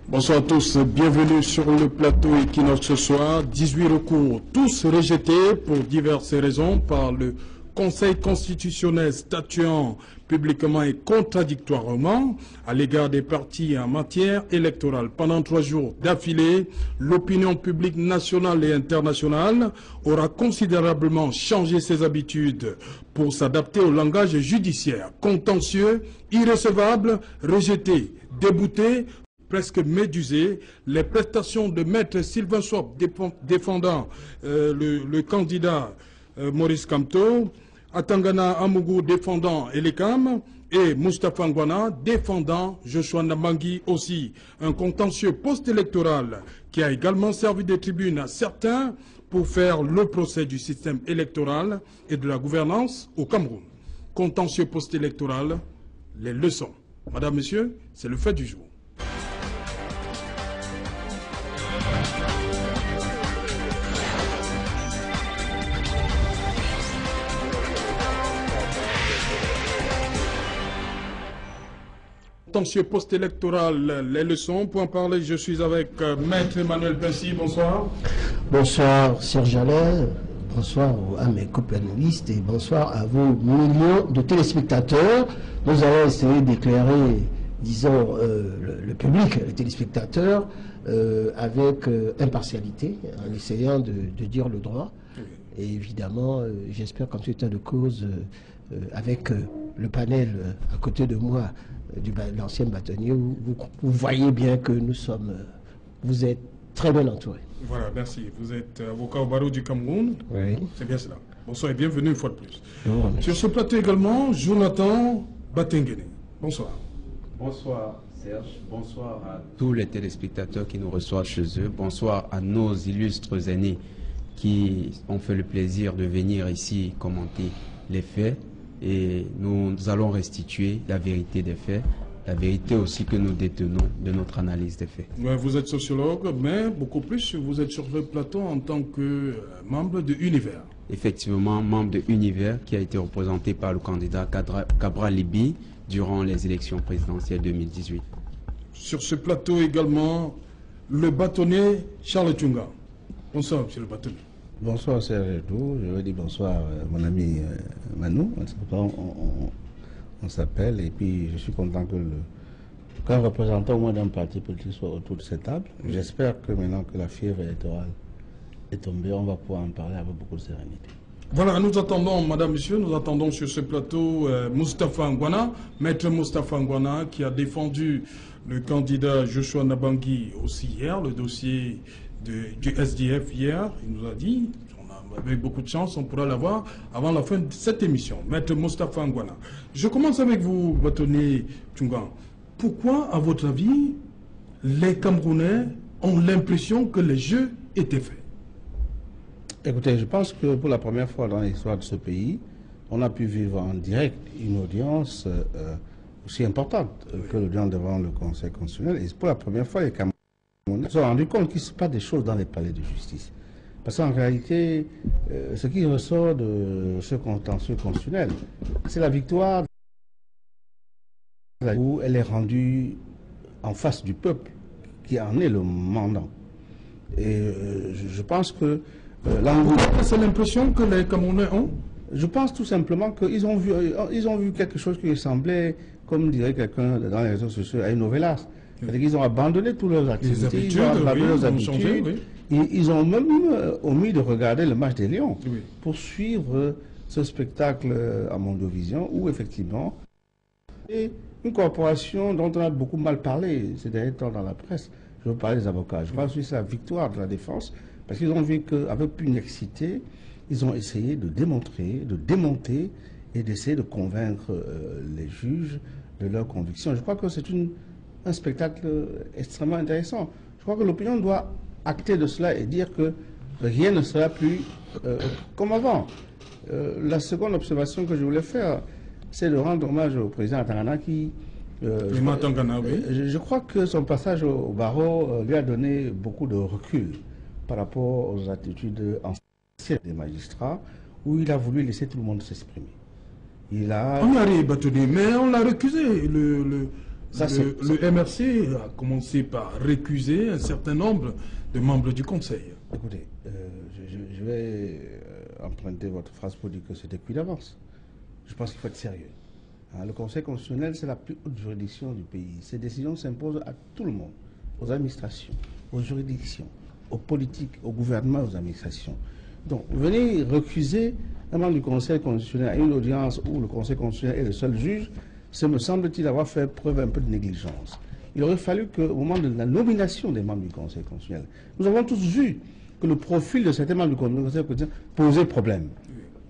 Bonsoir à tous, bienvenue sur le plateau Equinox ce soir. 18 recours, tous rejetés pour diverses raisons par le Conseil constitutionnel statuant publiquement et contradictoirement à l'égard des partis en matière électorale. Pendant 3 jours d'affilée, l'opinion publique nationale et internationale aura considérablement changé ses habitudes pour s'adapter au langage judiciaire. Contentieux, irrecevable, rejeté, débouté, presque médusé, les prestations de maître Sylvain Swap défendant le candidat Maurice Kamto, Atangana Amougou défendant Elekam et Moustapha Ngwana défendant Joshua Nabangi aussi. Un contentieux post-électoral qui a également servi de tribune à certains pour faire le procès du système électoral et de la gouvernance au Cameroun. Contentieux post-électoral, les leçons. Madame, Monsieur, c'est le fait du jour. Contentieux post-électoral, les leçons. Pour en parler, je suis avec Maître Emmanuel Pensy. Bonsoir. Bonsoir Serge Alain, bonsoir à mes co-panélistes et bonsoir à vos millions de téléspectateurs. Nous allons essayer d'éclairer, disons, le public, les téléspectateurs, avec impartialité, en essayant de dire le droit. Et évidemment, j'espère qu'en tout état de cause, avec le panel à côté de moi, de l'ancien bâtonnier, vous voyez bien que vous êtes très bien entouré. Voilà, merci. Vous êtes avocat au barreau du Cameroun. Oui. C'est bien cela. Bonsoir et bienvenue une fois de plus. Sur ce plateau également, Jonathan Batengene. Bonsoir. Bonsoir Serge, bonsoir à tous les téléspectateurs qui nous reçoivent chez eux. Bonsoir à nos illustres aînés qui ont fait le plaisir de venir ici commenter les faits. Et nous allons restituer la vérité des faits, la vérité aussi que nous détenons de notre analyse des faits. Ouais, vous êtes sociologue, mais beaucoup plus, vous êtes sur le plateau en tant que membre de Univers. Effectivement, membre de Univers qui a été représenté par le candidat Cabral Libi durant les élections présidentielles 2018. Sur ce plateau également, le bâtonnier Charles Tunga. Bonsoir, monsieur le bâtonnier. Bonsoir Serge Edo, je veux dire bonsoir mon ami Manou, on s'appelle et puis je suis content que qu'un représentant au moins d'un parti politique soit autour de cette table. J'espère que maintenant que la fièvre électorale est tombée, on va pouvoir en parler avec beaucoup de sérénité. Voilà, nous attendons, madame, monsieur, nous attendons sur ce plateau Moustapha Ngwana, maître Moustapha Ngwana, qui a défendu le candidat Joshua Nabangi aussi hier, le dossier du SDF hier. Il nous a dit, avec beaucoup de chance, on pourra l'avoir avant la fin de cette émission. Maître Moustapha Ngwana. Je commence avec vous, bâtonnier Tungan. Pourquoi, à votre avis, les Camerounais ont l'impression que les jeux étaient faits? Écoutez, je pense que pour la première fois dans l'histoire de ce pays, on a pu vivre en direct une audience aussi importante que l'audience devant le Conseil constitutionnel. Et pour la première fois, les Camerounais se sont rendus compte qu'il ne se passe pas des choses dans les palais de justice. Parce qu'en réalité, ce qui ressort de ce contentieux constitutionnel, c'est la victoire où elle est rendue en face du peuple, qui en est le mandant. Et je pense que c'est l'impression que les Camerounais ont. Je pense tout simplement qu'ils ont vu quelque chose qui ressemblait, comme dirait quelqu'un dans les réseaux sociaux, à une novelas. C'est-à-dire qu'ils ont abandonné toutes leurs activités, ils ont abandonné leurs habitudes. Ils ont même omis de regarder le match des Lions pour suivre ce spectacle à Mondovision où effectivement, et une corporation dont on a beaucoup mal parlé ces derniers temps dans la presse, je veux parler des avocats. Je pense que c'est la victoire de la défense parce qu'ils ont vu qu'avec pugnacité, ils ont essayé de démontrer, de démonter et d'essayer de convaincre les juges de leurs convictions. Je crois que c'est un spectacle extrêmement intéressant. Je crois que l'opinion doit acter de cela et dire que rien ne sera plus comme avant. La seconde observation que je voulais faire, c'est de rendre hommage au président Atangana qui... je crois que son passage au barreau lui a donné beaucoup de recul par rapport aux attitudes anciennes des magistrats, où il a voulu laisser tout le monde s'exprimer. On a bâtonné, mais on l'a recusé. Le MRC a commencé par récuser un certain nombre de membres du Conseil. Écoutez, je vais emprunter votre phrase pour dire que c'était cuit d'avance. Je pense qu'il faut être sérieux. Le Conseil constitutionnel, c'est la plus haute juridiction du pays. Ces décisions s'imposent à tout le monde, aux administrations, aux juridictions, aux politiques, au gouvernement, aux administrations. Donc, venir recuser un membre du Conseil constitutionnel à une audience où le Conseil constitutionnel est le seul juge, ça me semble-t-il avoir fait preuve un peu de négligence. Il aurait fallu qu'au moment de la nomination des membres du Conseil constitutionnel, nous avons tous vu que le profil de certains membres du Conseil constitutionnel posait problème.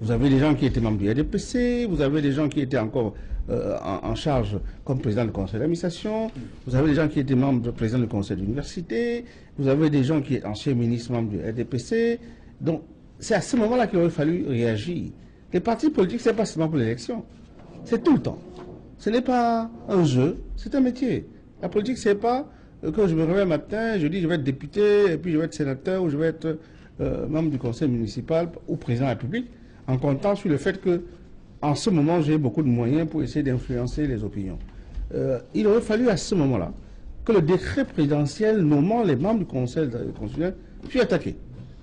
Vous avez des gens qui étaient membres du RDPC, vous avez des gens qui étaient encore en charge comme président du conseil d'administration, vous avez des gens qui étaient membres président du conseil d'université, vous avez des gens qui étaient anciens ministres membres du RDPC. Donc, c'est à ce moment-là qu'il aurait fallu réagir. Les partis politiques, ce n'est pas seulement pour l'élection, c'est tout le temps. Ce n'est pas un jeu, c'est un métier. La politique, c'est pas que je me réveille un matin, je dis je vais être député, et puis je vais être sénateur, ou je vais être membre du conseil municipal ou président de la République, en comptant sur le fait que, en ce moment, j'ai beaucoup de moyens pour essayer d'influencer les opinions. Il aurait fallu à ce moment-là que le décret présidentiel nommant les membres du conseil constitutionnel puisse attaquer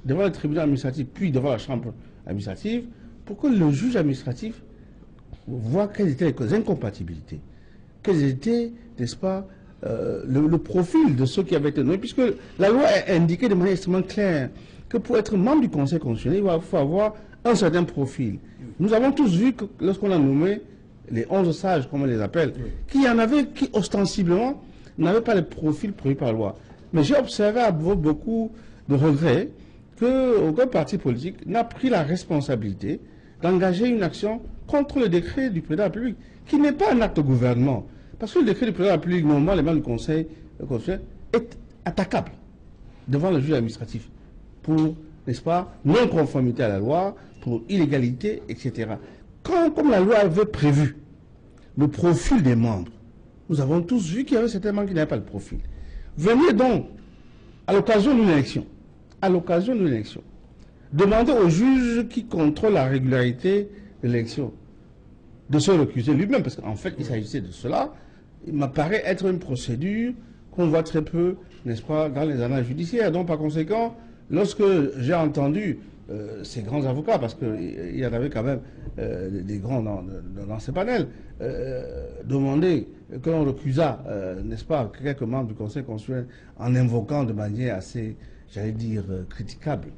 devant le tribunal administratif, puis devant la chambre administrative, pour que le juge administratif voit quelles étaient les incompatibilités, quels étaient, n'est-ce pas, le profil de ceux qui avaient été nommés, puisque la loi a indiqué de manière extrêmement claire que pour être membre du conseil constitutionnel, il faut avoir un certain profil. Nous avons tous vu que lorsqu'on a nommé les 11 sages, comme on les appelle, qu'il y en avait qui, ostensiblement, n'avaient pas le profil prévu par la loi. Mais j'ai observé à beaucoup de regrets qu'aucun parti politique n'a pris la responsabilité d'engager une action contre le décret du président de la République, qui n'est pas un acte de gouvernement. Parce que le décret du président de la République, normalement, les membres du conseil constitutionnel, est attaquable devant le juge administratif pour, n'est-ce pas, non-conformité à la loi, pour illégalité, etc. Comme la loi avait prévu le profil des membres, nous avons tous vu qu'il y avait certains membres qui n'avaient pas le profil. Venez donc, à l'occasion d'une élection, demander au juge qui contrôle la régularité de l'élection de se recuser lui-même, parce qu'en fait, il s'agissait de cela. Il m'apparaît être une procédure qu'on voit très peu, n'est-ce pas, dans les annales judiciaires. Donc, par conséquent, lorsque j'ai entendu ces grands avocats, parce qu'il y en avait quand même des grands dans ces panels, demander que l'on recusât, n'est-ce pas, quelques membres du Conseil constitutionnel en invoquant de manière assez, j'allais dire, critiquable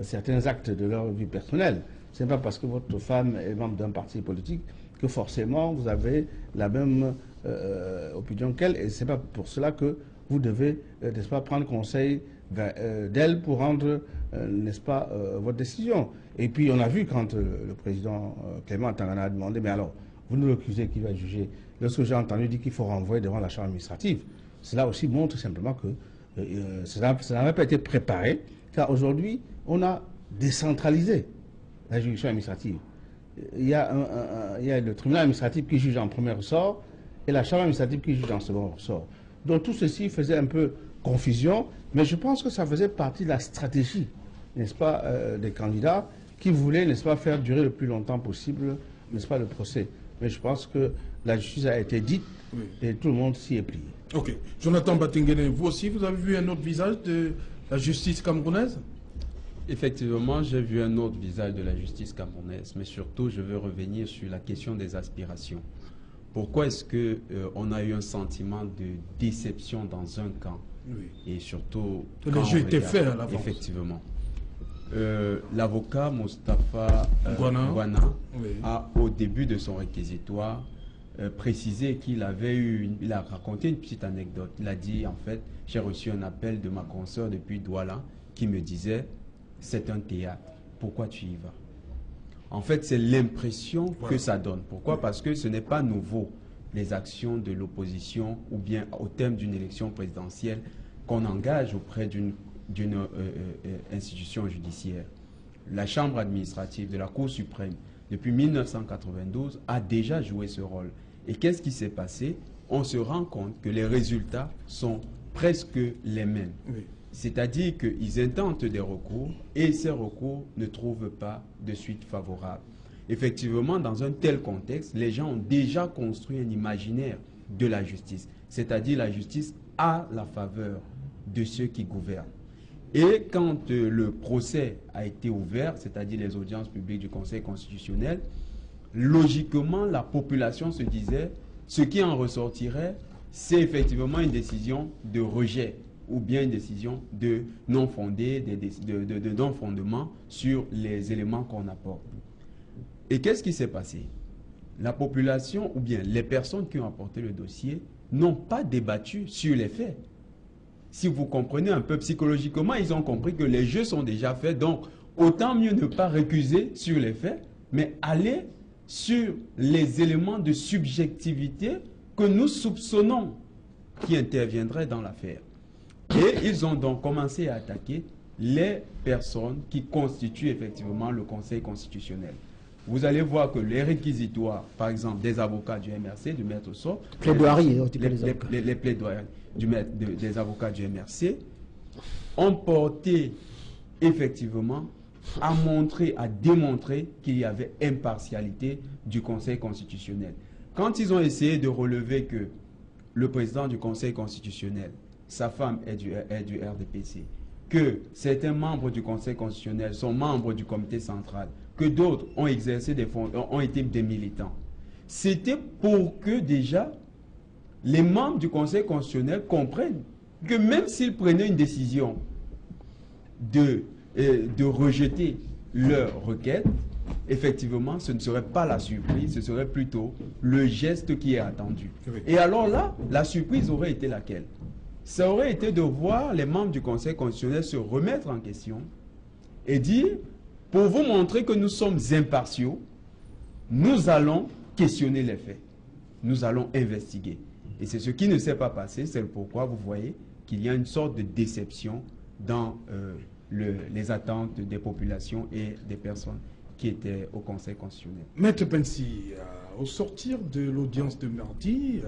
certains actes de leur vie personnelle. Ce n'est pas parce que votre femme est membre d'un parti politique que forcément vous avez la même opinion qu'elle, et ce n'est pas pour cela que vous devez, n'est-ce pas, prendre conseil d'elle pour rendre, n'est-ce pas, votre décision. Et puis on a vu quand le président Clément Tangana a demandé, mais alors, vous nous accusez qui va juger? Lorsque j'ai entendu dire qu'il faut renvoyer devant la chambre administrative, cela aussi montre simplement que ça n'avait pas été préparé, car aujourd'hui, on a décentralisé la juridiction administrative. Il y a le tribunal administratif qui juge en premier ressort et la chambre administrative qui juge en second ressort. Donc tout ceci faisait un peu confusion, mais je pense que ça faisait partie de la stratégie, n'est-ce pas, des candidats qui voulaient, n'est-ce pas, faire durer le plus longtemps possible, n'est-ce pas, le procès. Mais je pense que la justice a été dite et tout le monde s'y est plié. Ok. Jonathan Batingene, vous aussi, vous avez vu un autre visage de la justice camerounaise? Effectivement, j'ai vu un autre visage de la justice camerounaise, mais surtout, je veux revenir sur la question des aspirations. Pourquoi est-ce qu'on a eu un sentiment de déception dans un camp? Et surtout, le jeu était fait à l'avance. Effectivement. L'avocat Moustapha Gouana a, au début de son réquisitoire, précisé qu'il avait il a raconté une petite anecdote. Il a dit, en fait, j'ai reçu un appel de ma consoeur depuis Douala qui me disait, c'est un théâtre, pourquoi tu y vas? En fait, c'est l'impression que ça donne. Pourquoi? Parce que ce n'est pas nouveau, les actions de l'opposition ou bien au thème d'une élection présidentielle qu'on engage auprès d'une institution judiciaire. La Chambre administrative de la Cour suprême, depuis 1992, a déjà joué ce rôle. Et qu'est-ce qui s'est passé? On se rend compte que les résultats sont presque les mêmes. C'est-à-dire qu'ils intentent des recours et ces recours ne trouvent pas de suite favorable. Effectivement, dans un tel contexte, les gens ont déjà construit un imaginaire de la justice. C'est-à-dire la justice à la faveur de ceux qui gouvernent. Et quand le procès a été ouvert, c'est-à-dire les audiences publiques du Conseil constitutionnel, logiquement, la population se disait, ce qui en ressortirait, c'est effectivement une décision de rejet ou bien une décision de non-fondée, de non-fondement sur les éléments qu'on apporte. Et qu'est-ce qui s'est passé? La population ou bien les personnes qui ont apporté le dossier n'ont pas débattu sur les faits. Si vous comprenez un peu psychologiquement, ils ont compris que les jeux sont déjà faits, donc autant mieux ne pas récuser sur les faits, mais aller sur les éléments de subjectivité que nous soupçonnons qui interviendraient dans l'affaire. Et ils ont donc commencé à attaquer les personnes qui constituent effectivement le Conseil constitutionnel. Vous allez voir que les réquisitoires, par exemple, des avocats du MRC, du maître Sow, les plaidoiries des avocats du MRC, ont porté effectivement à montrer, à démontrer qu'il y avait impartialité du Conseil constitutionnel. Quand ils ont essayé de relever que le président du Conseil constitutionnel, sa femme est du RDPC, que certains membres du Conseil constitutionnel sont membres du comité central, que d'autres ont exercé ont été des militants. C'était pour que déjà les membres du Conseil constitutionnel comprennent que même s'ils prenaient une décision de rejeter leur requête, effectivement, ce ne serait pas la surprise, ce serait plutôt le geste qui est attendu. Oui. Et alors là, la surprise aurait été laquelle? Ça aurait été de voir les membres du Conseil constitutionnel se remettre en question et dire, pour vous montrer que nous sommes impartiaux, nous allons questionner les faits. Nous allons investiguer. Et c'est ce qui ne s'est pas passé, c'est pourquoi vous voyez qu'il y a une sorte de déception dans les attentes des populations et des personnes qui étaient au Conseil constitutionnel. Maître Pensy, au sortir de l'audience de mardi,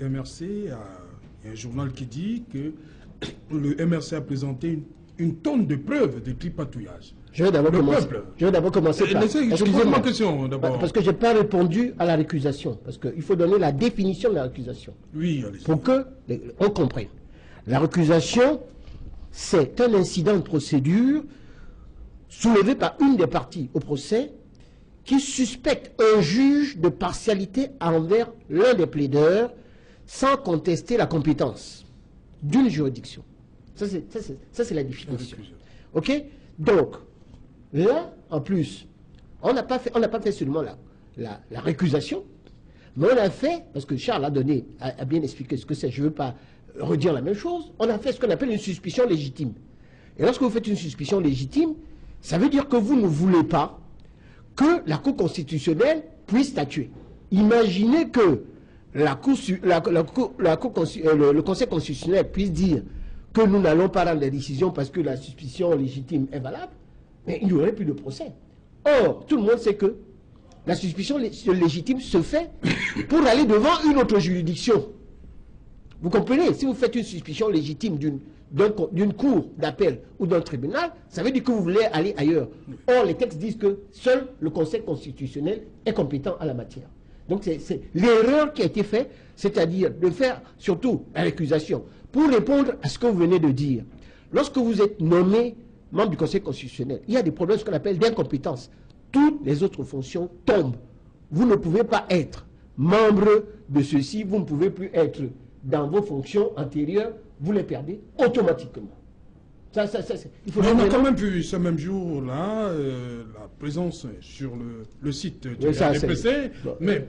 le MRC, il y a un journal qui dit que le MRC a présenté une tonne de preuves de tripatouillage. Je vais d'abord commencer par... Excusez-moi, question d'abord. Parce que je n'ai pas répondu à la récusation. Parce qu'il faut donner la définition de la récusation. Oui, allez-y. Pour qu'on comprenne. La récusation, c'est un incident de procédure soulevé par une des parties au procès qui suspecte un juge de partialité envers l'un des plaideurs sans contester la compétence d'une juridiction. Ça, c'est la définition. OK? Donc, là, en plus, on n'a pas fait seulement la récusation, mais on a fait, parce que Charles a bien expliqué ce que c'est, je ne veux pas redire la même chose, on a fait ce qu'on appelle une suspicion légitime. Et lorsque vous faites une suspicion légitime, ça veut dire que vous ne voulez pas que la Cour constitutionnelle puisse statuer. Imaginez que le Conseil constitutionnel puisse dire que nous n'allons pas rendre la décision parce que la suspicion légitime est valable, mais il n'y aurait plus de procès. Or, tout le monde sait que la suspicion légitime se fait pour aller devant une autre juridiction. Vous comprenez? Si vous faites une suspicion légitime d'une cour d'appel ou d'un tribunal, ça veut dire que vous voulez aller ailleurs. Or, les textes disent que seul le Conseil constitutionnel est compétent à la matière. Donc, c'est l'erreur qui a été faite, c'est-à-dire de faire surtout la récusation. Pour répondre à ce que vous venez de dire, lorsque vous êtes nommé membre du Conseil constitutionnel, il y a des problèmes, ce qu'on appelle d'incompétence. Toutes les autres fonctions tombent. Vous ne pouvez pas être membre de ceci, vous ne pouvez plus être dans vos fonctions antérieures, vous les perdez automatiquement. Il faut on a quand même vu ce même jour-là la présence sur le site du RDPC, mais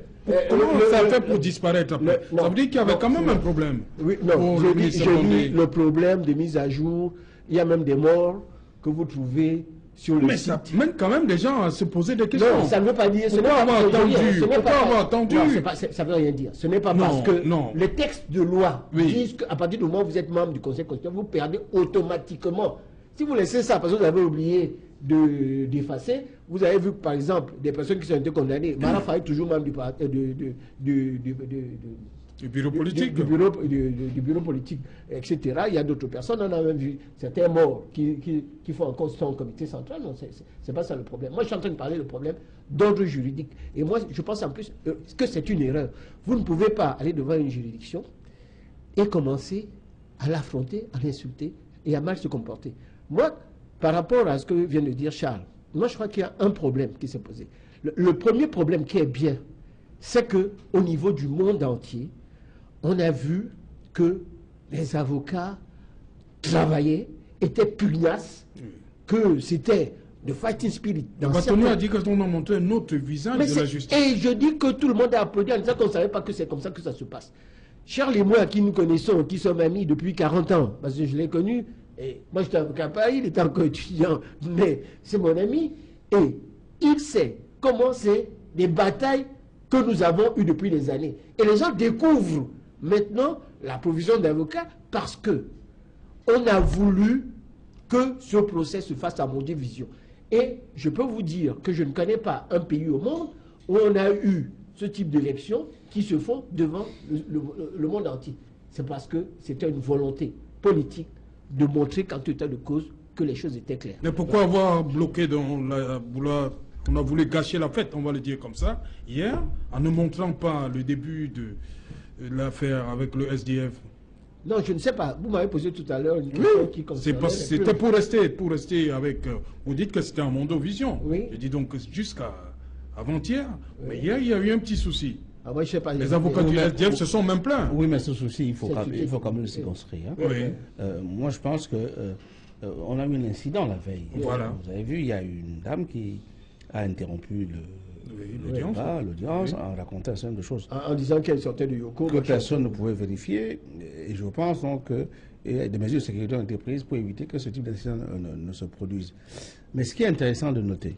comment ça fait pour disparaître après? Ça veut dire qu'il y avait quand même un problème. Oui, non, j'ai mis le problème de mise à jour, il y a même des morts que vous trouvez sur le site. Ça mène quand même des gens à se poser des questions. Non, ça ne veut pas dire... Pourquoi avoir attendu? Ça ne veut rien dire. Ce n'est pas parce que les textes de loi disent qu'à partir du moment où vous êtes membre du Conseil constitutionnel, vous perdez automatiquement. Si vous laissez ça parce que vous avez oublié d'effacer, vous avez vu par exemple des personnes qui ont été condamnées. Mara Faye, toujours membre Du bureau politique. Du bureau politique, etc. Il y a d'autres personnes, on a même vu certains morts qui font encore son comité central. Non, c'est pas ça le problème. Moi, je suis en train de parler du problème d'ordre juridique. Et moi, je pense en plus que c'est une erreur. Vous ne pouvez pas aller devant une juridiction et commencer à l'affronter, à l'insulter et à mal se comporter. Moi, par rapport à ce que vient de dire Charles, moi, je crois qu'il y a un problème qui s'est posé. Le premier problème qui est bien, c'est qu'au niveau du monde entier, on a vu que les avocats travaillaient, étaient pugnaces, que c'était de fighting spirit. Bâtonnier a dit qu'on a montré un autre visage de la justice. Et je dis que tout le monde a applaudi en disant qu'on ne savait pas que c'est comme ça que ça se passe. Charles et moi, qui nous connaissons, qui sommes amis depuis 40 ans, parce que je l'ai connu, et moi j'étais avocat à Paris, il était encore étudiant, mais c'est mon ami, et il sait comment c'est des batailles que nous avons eues depuis des années. Et les gens découvrent maintenant la provision d'avocats parce que on a voulu que ce procès se fasse à mondivision. Et je peux vous dire que je ne connais pas un pays au monde où on a eu ce type d'élections qui se font devant le monde entier. C'est parce que c'était une volonté politique de montrer qu'en tout état de cause que les choses étaient claires. Mais pourquoi avoir bloqué dans la boulot? On a voulu gâcher la fête, on va le dire comme ça, hier, en ne montrant pas le début de l'affaire avec le SDF. Non, je ne sais pas. Vous m'avez posé tout à l'heure une question qui concernait... C'était pour rester avec... vous dites que c'était un Mondovision. Oui. Je dis donc jusqu'à avant-hier. Oui. Mais hier, il y a eu un petit souci. Ah, moi, je sais pas, les avocats du SDF se sont même plaints. Oui, mais ce souci, il faut quand même le circonscrire. Hein. Oui. Moi, je pense que on a eu un incident la veille. Voilà. Vous avez vu, il y a une dame qui a interrompu l'audience en racontant un certain nombre de choses. En disant qu'elle sortait du Yoko. Que personne ne pouvait vérifier. Et je pense donc que des mesures de sécurité ont été prises pour éviter que ce type d'incident ne se produise. Mais ce qui est intéressant de noter,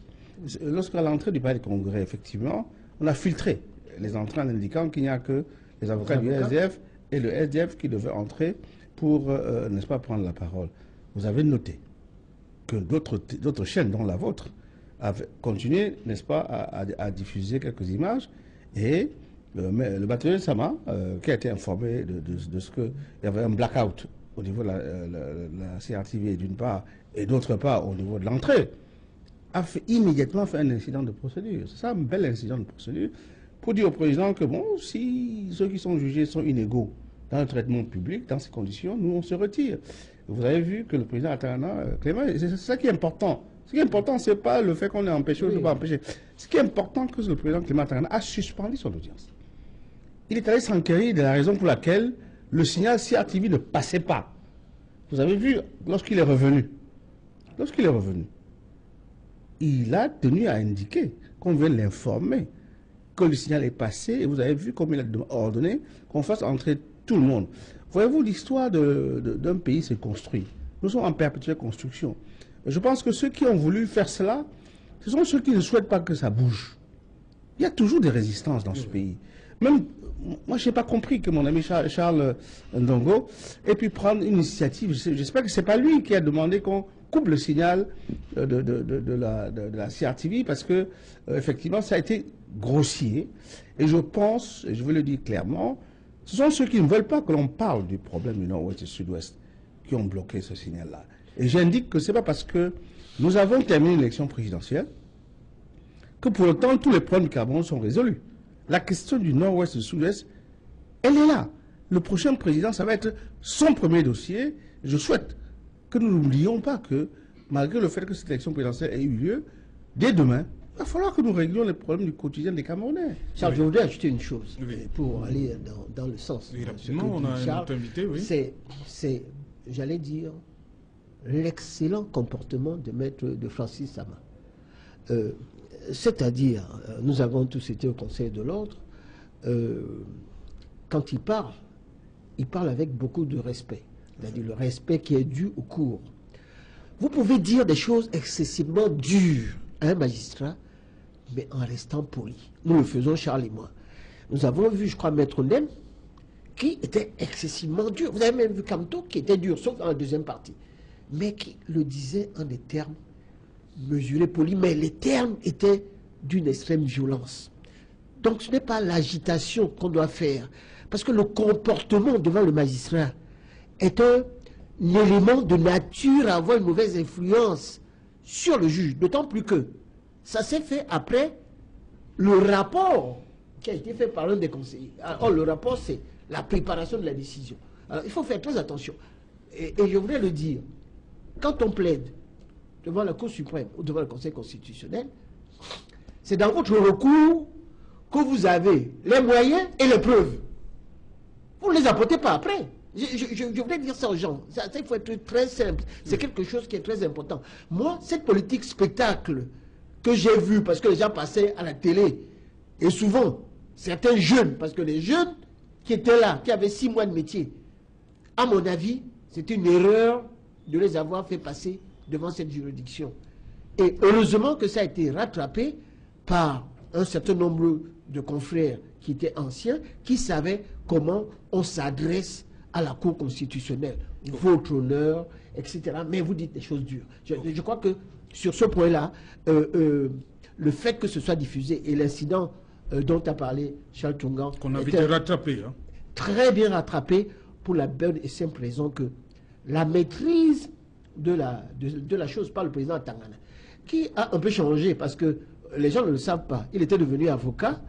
lorsqu'à l'entrée du palais du Congrès, effectivement, on a filtré les entrées en indiquant qu'il n'y a que les avocats du SDF et le SDF qui devaient entrer pour, n'est-ce pas, prendre la parole. Vous avez noté que d'autres chaînes, dont la vôtre, avaient continué, n'est-ce pas, à diffuser quelques images. Et le bâtonnier Sama, qui a été informé de ce qu'il y avait un blackout au niveau de la CRTV d'une part, et d'autre part au niveau de l'entrée, a immédiatement fait un incident de procédure. C'est ça, un bel incident de procédure, pour dire au président que, bon, si ceux qui sont jugés sont inégaux dans le traitement public, dans ces conditions, nous, on se retire. Vous avez vu que le président Atana, Clément, c'est ça qui est important. Ce qui est important, ce n'est pas le fait qu'on est empêché ou ne pas empêché. Ce qui est important, c'est que le président Clément Atana a suspendu son audience. Il est allé s'enquérir de la raison pour laquelle le signal CRTV ne passait pas. Vous avez vu, lorsqu'il est revenu, il a tenu à indiquer qu'on veut l'informer que le signal est passé, et vous avez vu comme il a ordonné qu'on fasse entrer tout le monde. Voyez-vous, l'histoire d'un pays se construit. Nous sommes en perpétuelle construction. Je pense que ceux qui ont voulu faire cela, ce sont ceux qui ne souhaitent pas que ça bouge. Il y a toujours des résistances dans ce pays. Même, moi, je n'ai pas compris que mon ami Charles Ndongo ait pu prendre une initiative. J'espère que ce n'est pas lui qui a demandé qu'on coupe le signal de la CRTV, parce que, effectivement, ça a été grossier. Et je pense, et je veux le dire clairement, ce sont ceux qui ne veulent pas que l'on parle du problème du Nord-Ouest et du Sud-Ouest qui ont bloqué ce signal-là. Et j'indique que ce n'est pas parce que nous avons terminé l'élection présidentielle que pour autant tous les problèmes du Cameroun sont résolus. La question du Nord-Ouest et du Sud-Ouest, elle est là. Le prochain président, ça va être son premier dossier. Je souhaite que nous n'oublions pas que, malgré le fait que cette élection présidentielle ait eu lieu, dès demain, il va falloir que nous réglions les problèmes du quotidien des Camerounais. Charles, je voudrais ajouter une chose pour aller dans le sens. Oui, rapidement, on a un autre invité, oui. C'est, j'allais dire, l'excellent comportement de Francis Sama. C'est-à-dire, nous avons tous été au Conseil de l'Ordre, quand il parle avec beaucoup de respect, c'est-à-dire le respect qui est dû au cours. Vous pouvez dire des choses excessivement dures à un magistrat, mais en restant poli. Nous le faisons, Charles et moi. Nous avons vu, je crois, Maître Nem, qui était excessivement dur. Vous avez même vu Kamto, qui était dur, sauf dans la deuxième partie, mais qui le disait en des termes mesurés, polis, mais les termes étaient d'une extrême violence. Donc ce n'est pas l'agitation qu'on doit faire, Parce que le comportement devant le magistrat est un élément de nature à avoir une mauvaise influence sur le juge. D'autant plus que ça s'est fait après le rapport qui a été fait par l'un des conseillers. Alors, le rapport, c'est la préparation de la décision. Alors, il faut faire très attention. Et je voudrais le dire, quand on plaide devant la Cour suprême ou devant le Conseil constitutionnel, c'est dans votre recours que vous avez les moyens et les preuves. Vous ne les apportez pas après. Je voudrais dire ça aux gens. Ça, il faut être très simple. C'est quelque chose qui est très important. Moi, cette politique spectacle que j'ai vue, parce que les gens passaient à la télé, et souvent, certains jeunes, parce que les jeunes qui étaient là, qui avaient 6 mois de métier, à mon avis, c'est une erreur de les avoir fait passer devant cette juridiction. Et heureusement que ça a été rattrapé par un certain nombre de confrères qui étaient anciens, qui savaient comment on s'adresse à la Cour constitutionnelle, votre honneur, etc. Mais vous dites des choses dures. Je crois que sur ce point-là, le fait que ce soit diffusé et l'incident dont a parlé Charles Tongan, qu'on avait été rattrapé, hein. Très bien rattrapé, pour la bonne et simple raison que la maîtrise de la chose par le président Tangana, qui a un peu changé parce que les gens ne le savent pas. Il était devenu avocat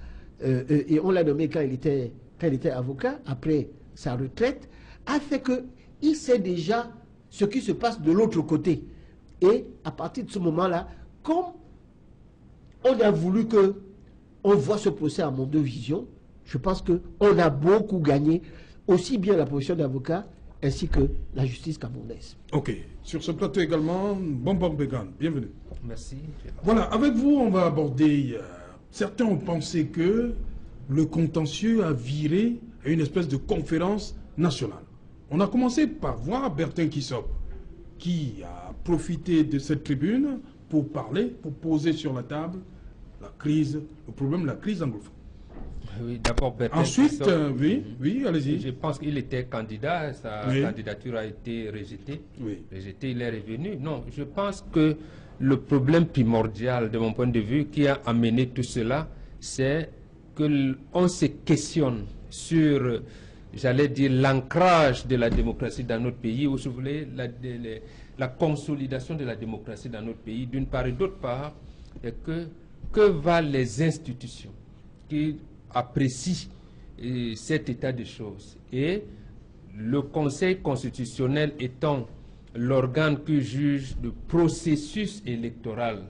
et on l'a nommé quand il était avocat, après sa retraite, a fait qu'il sait déjà ce qui se passe de l'autre côté. Et à partir de ce moment-là, comme on a voulu qu'on voit ce procès à Mondovision, je pense qu'on a beaucoup gagné, aussi bien la profession d'avocat ainsi que la justice camerounaise. Ok. Sur ce plateau également, Bonbon Began, bienvenue. Merci. Voilà, avec vous, on va aborder... certains ont pensé que le contentieux a viré à une espèce de conférence nationale. On a commencé par voir Bertin Kissop, qui a profité de cette tribune pour parler, pour poser sur la table la crise, le problème de la crise anglophone. Oui, d'abord, Bertin Ensuite, Kissop, oui, allez-y. Je pense qu'il était candidat, sa candidature a été rejetée. Oui. Rejetée, il est revenu. Non, je pense que le problème primordial, de mon point de vue, qui a amené tout cela, c'est qu'on se questionne sur, j'allais dire, l'ancrage de la démocratie dans notre pays, ou si vous voulez, la consolidation de la démocratie dans notre pays, d'une part, et d'autre part, et que valent les institutions qui apprécient cet état de choses. Et le Conseil constitutionnel étant l'organe qui juge le processus électoral,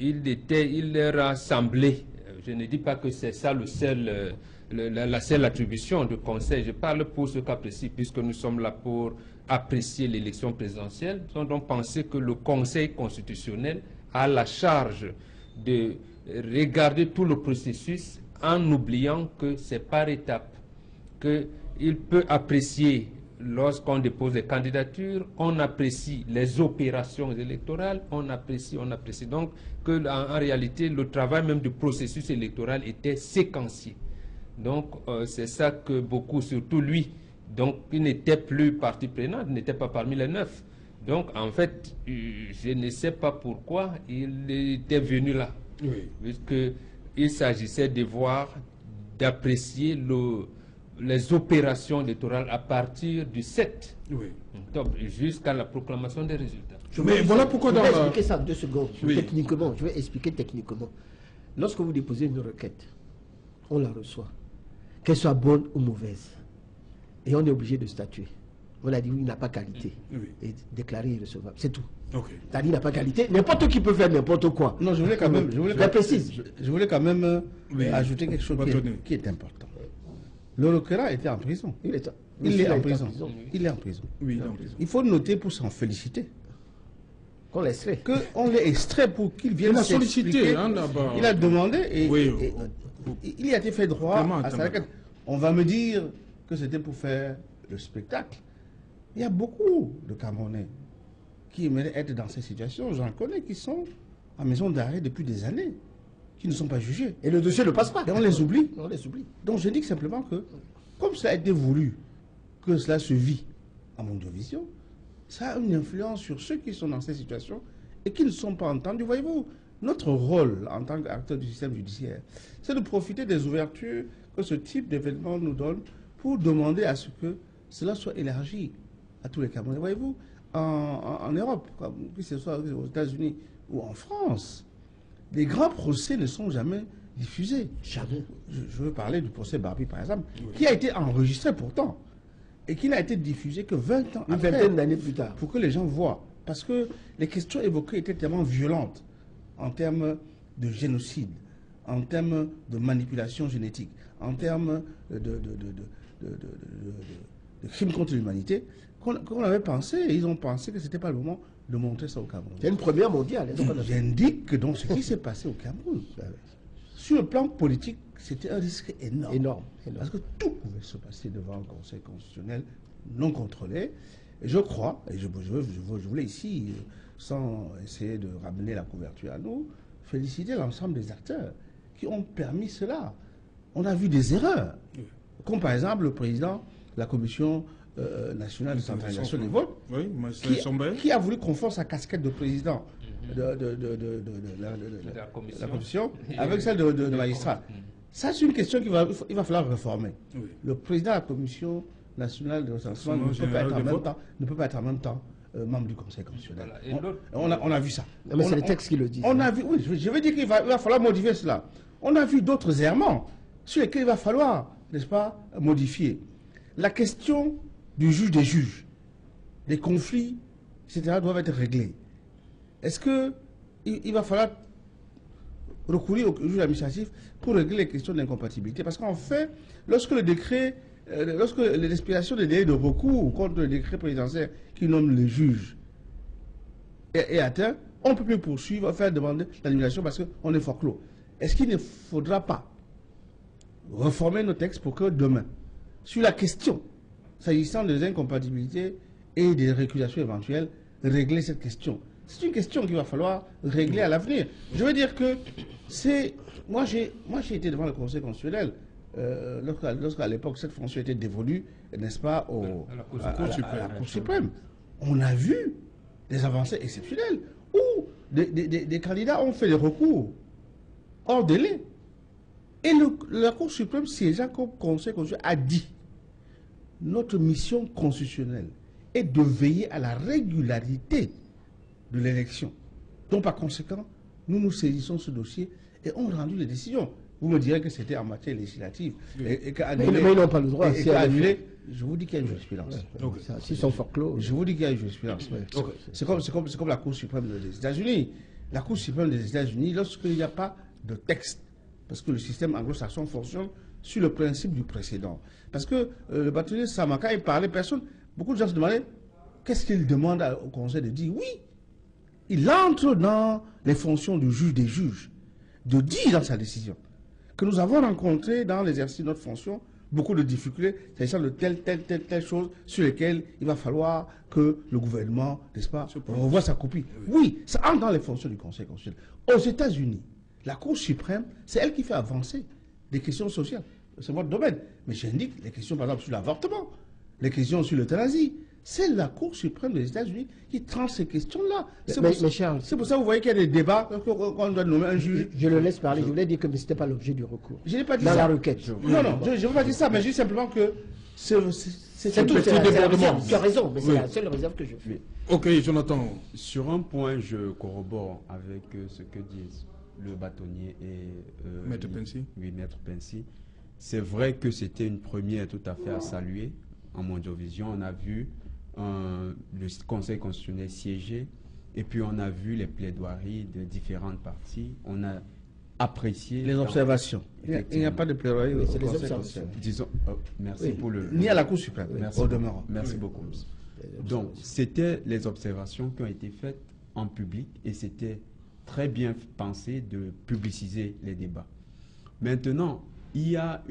il leur a semblé, je ne dis pas que c'est ça la seule attribution du Conseil, je parle pour ce cas précis, puisque nous sommes là pour apprécier l'élection présidentielle, nous avons pensé que le Conseil constitutionnel a la charge de regarder tout le processus en oubliant que c'est par étapes, qu'il peut apprécier lorsqu'on dépose des candidatures, on apprécie les opérations électorales, on apprécie. Donc, en réalité, le travail même du processus électoral était séquencié. Donc, c'est ça que beaucoup, surtout lui, donc, il n'était plus partie prenante, n'était pas parmi les 9. Donc, en fait, je ne sais pas pourquoi il était venu là. Oui. Puisqu'il s'agissait de voir, d'apprécier les opérations électorales à partir du 7 octobre jusqu'à la proclamation des résultats. Mais voilà pourquoi je vais expliquer ça en 2 secondes. Oui. Techniquement, je vais expliquer techniquement. Lorsque vous déposez une requête, on la reçoit, qu'elle soit bonne ou mauvaise, et on est obligé de statuer. On a dit oui, il n'a pas qualité, et déclarer irrecevable, c'est tout. T'as dit il n'a pas qualité, n'importe qui peut faire n'importe quoi. Non, je voulais quand même, ajouter quelque chose qui est important. Le requérant était en prison. Il est en prison. Il est en prison. Oui, il est en prison. Il faut noter pour s'en féliciter. Qu'on l'extrait. Qu'on l'ait extrait pour qu'il vienne solliciter. Il a demandé et il a été fait droit à sa requête. On va me dire que c'était pour faire le spectacle. Il y a beaucoup de Camerounais qui aimeraient être dans ces situations. J'en connais qui sont en maison d'arrêt depuis des années, qui ne sont pas jugés. Et le dossier ne passe pas. Et on les oublie. On les oublie. Donc je dis simplement que, comme cela a été voulu, que cela se vit à Mondovision, ça a une influence sur ceux qui sont dans ces situations et qui ne sont pas entendus. Voyez-vous, notre rôle en tant qu'acteur du système judiciaire, c'est de profiter des ouvertures que ce type d'événement nous donne pour demander à ce que cela soit élargi à tous les Camerounais. Voyez-vous, en Europe, que ce soit aux États-Unis ou en France, les grands procès ne sont jamais diffusés. Jamais. Je veux parler du procès Barbie, par exemple, qui a été enregistré pourtant, et qui n'a été diffusé que 20 ans après. Une vingtaine d'années plus tard. Pour que les gens voient. Parce que les questions évoquées étaient tellement violentes en termes de génocide, en termes de manipulation génétique, en termes de crimes contre l'humanité, qu'on avait pensé, et ils ont pensé que ce n'était pas le moment de montrer ça au Cameroun. C'est une première mondiale. J'indique que donc ce qui s'est passé au Cameroun, sur le plan politique, c'était un risque énorme. Énorme. Parce que tout pouvait se passer devant un conseil constitutionnel non contrôlé. Et je crois, et je voulais ici, sans essayer de ramener la couverture à nous, féliciter l'ensemble des acteurs qui ont permis cela. On a vu des erreurs, comme par exemple le président de la Commission nationale de centralisation des votes, qui a voulu qu'on fasse sa casquette de président de la commission avec celle de magistrat. Ça, c'est une question qu'il va falloir réformer. Le président de la Commission nationale de recensement ne peut pas être en même temps membre du Conseil constitutionnel. Voilà. On a vu ça. Non, mais c'est les textes qui le disent. On a vu, oui, je veux dire qu'il va falloir modifier cela. On a vu d'autres errements sur lesquels il va falloir, n'est-ce pas, modifier. La question du juge des juges, des conflits, etc., doivent être réglés. Est-ce qu'il va falloir recourir au juge administratif pour régler les questions d'incompatibilité? Parce qu'en fait, lorsque l'expiration des délais de recours contre le décret présidentiel qui nomme les juges est atteint, on ne peut plus poursuivre, faire demander l'annulation parce qu'on est forclos. Est-ce qu'il ne faudra pas reformer nos textes pour que demain, sur la question, s'agissant des incompatibilités et des récusations éventuelles, régler cette question? C'est une question qu'il va falloir régler à l'avenir. Je veux dire que c'est... Moi, j'ai été devant le Conseil constitutionnel lorsqu'à l'époque, cette fonction était dévolue, n'est-ce pas, à la Cour suprême. On a vu des avancées exceptionnelles où des candidats ont fait des recours hors délai. Et la Cour suprême, siégeant comme Conseil constitutionnel, a dit notre mission constitutionnelle est de veiller à la régularité de l'élection. Donc, par conséquent, nous saisissons ce dossier et on a rendu les décisions. Vous me direz que c'était en matière législative. Mais ils n'ont pas le droit. Je vous dis qu'il y a une jurisprudence. S'ils sont forclos. Je vous dis qu'il y a une jurisprudence. C'est comme la Cour suprême des États-Unis. La Cour suprême des États-Unis, lorsqu'il n'y a pas de texte, parce que le système anglo-saxon fonctionne sur le principe du précédent. Parce que le bâtonnier Samaka, il parlait, beaucoup de gens se demandaient qu'est-ce qu'il demande au Conseil de dire? Oui, il entre dans les fonctions du juge des juges, de dire dans sa décision que nous avons rencontré dans l'exercice de notre fonction beaucoup de difficultés, s'agissant de telle chose sur lesquelles il va falloir que le gouvernement, n'est-ce pas, revoie sa copie. Oui, ça entre dans les fonctions du Conseil constitutionnel. Aux États-Unis, la Cour suprême, c'est elle qui fait avancer des questions sociales. C'est votre domaine. Mais j'indique les questions, par exemple, sur l'avortement, les questions sur l'euthanasie. C'est la Cour suprême des États-Unis qui tranche ces questions-là. C'est pour ça que vous voyez qu'il y a des débats quand on doit nommer un juge. Je le laisse parler. Je voulais dire que ce n'était pas l'objet du recours. Je n'ai pas dit ça. Dans la requête. Non, je ne veux pas dire ça, mais je dis simplement que c'est tout. Tu as raison, mais c'est la seule réserve que je fais. Ok, Jonathan. Sur un point, je corrobore avec ce que disent le bâtonnier et Maître Pensy. Oui, Maître Pensy. C'est vrai que c'était une première tout à fait à saluer en Mondiovision. On a vu le Conseil constitutionnel siéger et puis on a vu les plaidoiries de différentes parties. On a apprécié les observations. Il n'y a pas de plaidoirie au Conseil constitutionnel. Disons, merci pour le... Ni à la Cour suprême, au demeurant. Merci beaucoup. Donc, c'était les observations qui ont été faites en public et c'était très bien pensé de publiciser les débats. Maintenant, il y a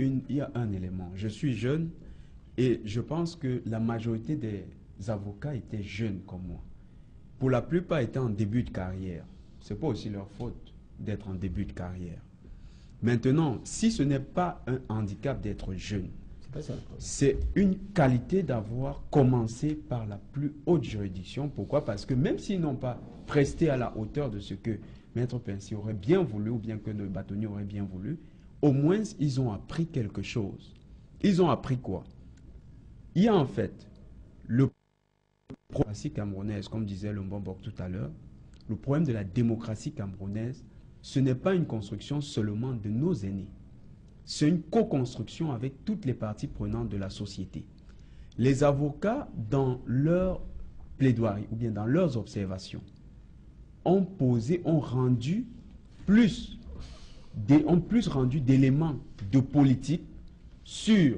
un élément. Je suis jeune et je pense que la majorité des avocats étaient jeunes comme moi. Pour la plupart, étaient en début de carrière. Ce n'est pas aussi leur faute d'être en début de carrière. Maintenant, si ce n'est pas un handicap d'être jeune, c'est une qualité d'avoir commencé par la plus haute juridiction. Pourquoi? Parce que même s'ils n'ont pas presté à la hauteur de ce que Maître Pensy aurait bien voulu, ou bien que le bâtonnier aurait bien voulu, au moins ils ont appris quelque chose. Ils ont appris quoi? Il y a en fait le démocratie camerounaise, comme disait le Mbombok tout à l'heure, le problème de la démocratie camerounaise, ce n'est pas une construction seulement de nos aînés. C'est une co-construction avec toutes les parties prenantes de la société. Les avocats, dans leur plaidoirie ou bien dans leurs observations, ont rendu plus d'éléments de politique sur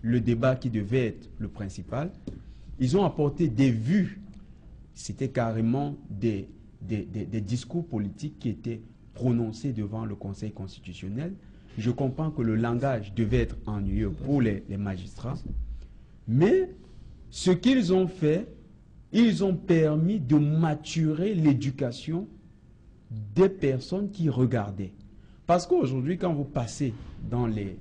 le débat qui devait être le principal. Ils ont apporté des vues, c'était carrément des discours politiques qui étaient prononcés devant le Conseil constitutionnel. Je comprends que le langage devait être ennuyeux pour les magistrats, mais ce qu'ils ont fait, ils ont permis de maturer l'éducation des personnes qui regardaient. Parce qu'aujourd'hui, quand vous passez dans les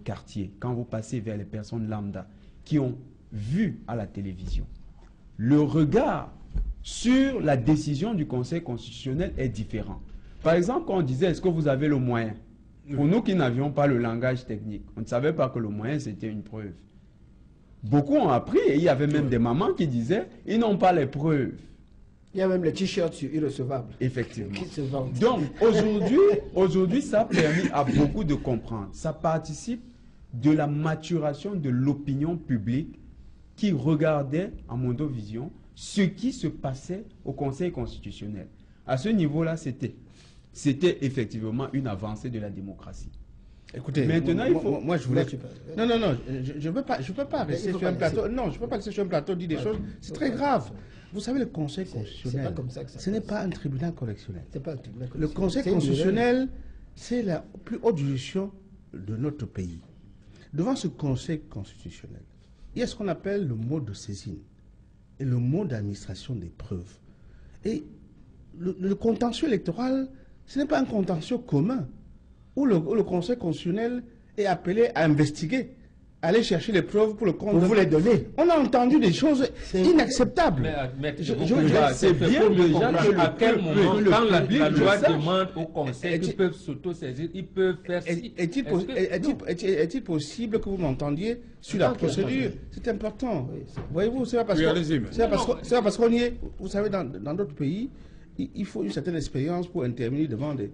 quartiers, quand vous passez vers les personnes lambda qui ont vu à la télévision, le regard sur la décision du Conseil constitutionnel est différent. Par exemple, quand on disait, est-ce que vous avez le moyen? Pour nous qui n'avions pas le langage technique, on ne savait pas que le moyen, c'était une preuve. Beaucoup ont appris, et il y avait même des mamans qui disaient, ils n'ont pas les preuves. Il y a même les t-shirts sur irrecevables. Effectivement. Qui se vendent. Donc, aujourd'hui, ça a permis à beaucoup de comprendre. Ça participe de la maturation de l'opinion publique qui regardait en mondovision ce qui se passait au Conseil constitutionnel. À ce niveau-là, c'était effectivement une avancée de la démocratie. Écoutez, maintenant, moi, je voulais... Non, je ne peux pas rester sur un plateau. Non, je ne peux pas rester sur un plateau dire des choses. C'est très grave. Vous savez, le Conseil constitutionnel, ce n'est pas un tribunal correctionnel. Le Conseil constitutionnel, c'est la plus haute juridiction de notre pays. Devant ce Conseil constitutionnel, il y a ce qu'on appelle le mode de saisine et le mode d'administration des preuves. Et le contentieux électoral, ce n'est pas un contentieux commun où le Conseil constitutionnel est appelé à investiguer, à aller chercher les preuves pour le compte. Pour vous les donner. On a entendu des choses inacceptables. C'est bien déjà à quel moment, quand la loi demande au Conseil qu'ils peuvent s'auto-saisir, ils peuvent faire... Est-il possible que vous m'entendiez sur la procédure? C'est important. Voyez-vous, c'est pas parce qu'on y est. Vous savez, dans d'autres pays, il faut une certaine expérience pour intervenir devant des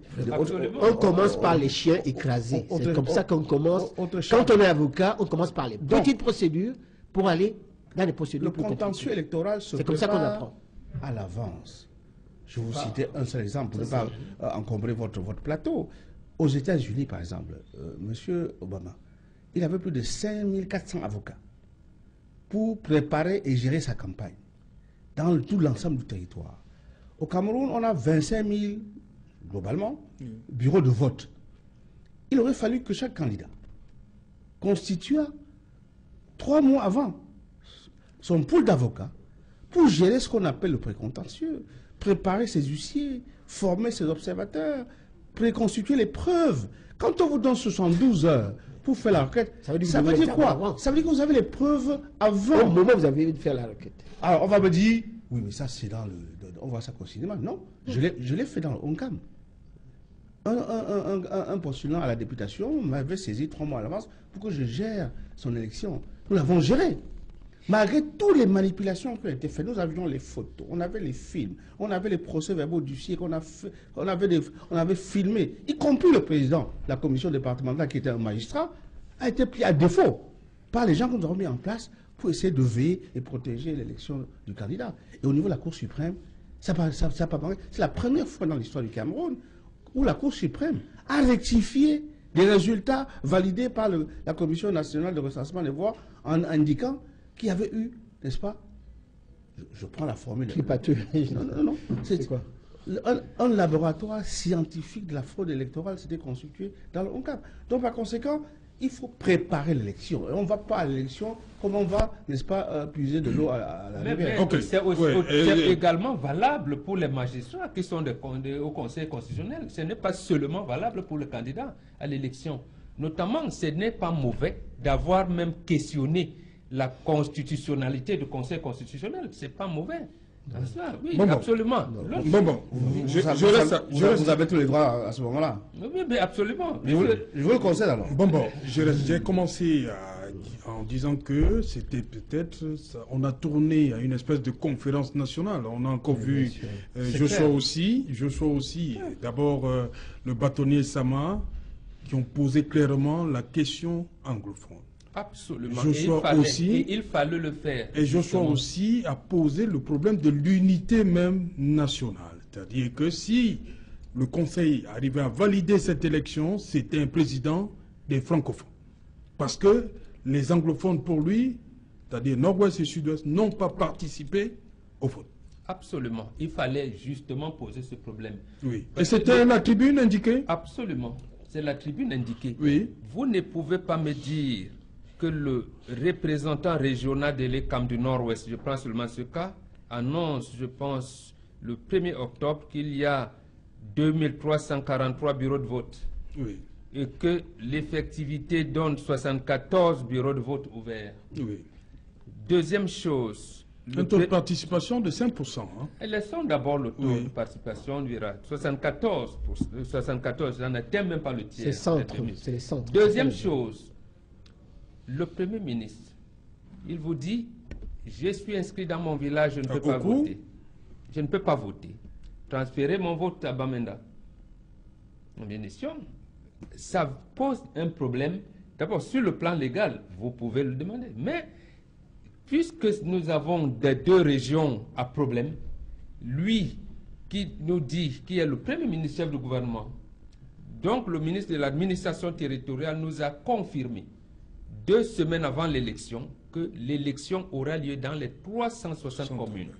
on commence par les chiens écrasés. C'est comme ça qu'on commence. Quand on est avocat, on commence par les petites procédures pour aller dans les procédures. Le contentieux électoral c'est comme ça qu'on apprend. À l'avance. Je vous citais un seul exemple pour ne pas encombrer votre plateau. Aux États-Unis, par exemple, M. Obama, il avait plus de 5400 avocats pour préparer et gérer sa campagne dans tout l'ensemble du territoire. Au Cameroun, on a 25 000, globalement, bureaux de vote. Il aurait fallu que chaque candidat constitue 3 mois avant son pool d'avocats pour gérer ce qu'on appelle le précontentieux, préparer ses huissiers, former ses observateurs, préconstituer les preuves. Quand on vous donne 72 heures pour faire la requête, ça veut dire quoi? Ça veut dire que vous avez les preuves avant. Au moment où vous avez fait la requête. Alors, on va me dire, oui, mais ça, c'est dans le... On voit ça quotidiennement. Non, je l'ai fait dans le ONCAM. Un postulant à la députation m'avait saisi 3 mois à l'avance pour que je gère son élection. Nous l'avons géré. Malgré toutes les manipulations qui ont été faites, nous avions les photos, on avait les films, on avait les procès-verbaux du siècle, on avait filmé, y compris le président de la commission départementale qui était un magistrat, a été pris à défaut par les gens que nous avons mis en place pour essayer de veiller et protéger l'élection du candidat. Et au niveau de la Cour suprême, c'est la première fois dans l'histoire du Cameroun où la Cour suprême a rectifié des résultats validés par la Commission nationale de recensement des voix en indiquant qu'il y avait eu, n'est-ce pas, je prends la formule. Non. C'est quoi? Un laboratoire scientifique de la fraude électorale s'était constitué dans le ONCAM. Donc par conséquent, il faut préparer l'élection. On ne va pas à l'élection comme on va, n'est-ce pas, puiser de l'eau à la rivière. C'est également valable pour les magistrats qui sont au Conseil constitutionnel. Ce n'est pas seulement valable pour le candidat à l'élection. Notamment, ce n'est pas mauvais d'avoir même questionné la constitutionnalité du Conseil constitutionnel. Ce n'est pas mauvais. Oui, absolument. Vous avez tous les droits à ce moment-là. Oui, mais absolument. Je vous le conseille alors. J'ai commencé en disant que c'était peut-être, on a tourné à une espèce de conférence nationale. On a encore vu Joshua aussi, d'abord le bâtonnier Sama, qui ont posé clairement la question anglophone. Absolument. Il fallait le faire. Et Joshua aussi a posé le problème de l'unité même nationale. C'est-à-dire que si le Conseil arrivait à valider cette élection, c'était un président des francophones. Parce que les anglophones, pour lui, c'est-à-dire Nord-Ouest et Sud-Ouest, n'ont pas participé au vote. Absolument. Il fallait justement poser ce problème. Oui. Et c'était la tribune indiquée? Absolument. C'est la tribune indiquée. Oui. Vous ne pouvez pas me dire que le représentant régional de l'ECAM du Nord-Ouest, je prends seulement ce cas, annonce, je pense, le 1er octobre qu'il y a 2343 bureaux de vote. Oui. Et que l'effectivité donne 74 bureaux de vote ouverts. Oui. Deuxième chose... Un taux de participation de 5%. Laissons d'abord le taux de participation, on verra. 74, ça n'atteint même pas le tiers. C'est les centres. Deuxième chose, le Premier ministre, il vous dit, je suis inscrit dans mon village, je ne peux pas voter. Je ne peux pas voter. Transférez mon vote à Bamenda. Bien sûr, ça pose un problème. D'abord, sur le plan légal, vous pouvez le demander. Mais, puisque nous avons des deux régions à problème, lui qui nous dit, qui est le Premier ministre chef du gouvernement, donc le ministre de l'administration territoriale nous a confirmé 2 semaines avant l'élection que l'élection aura lieu dans les 360 communes.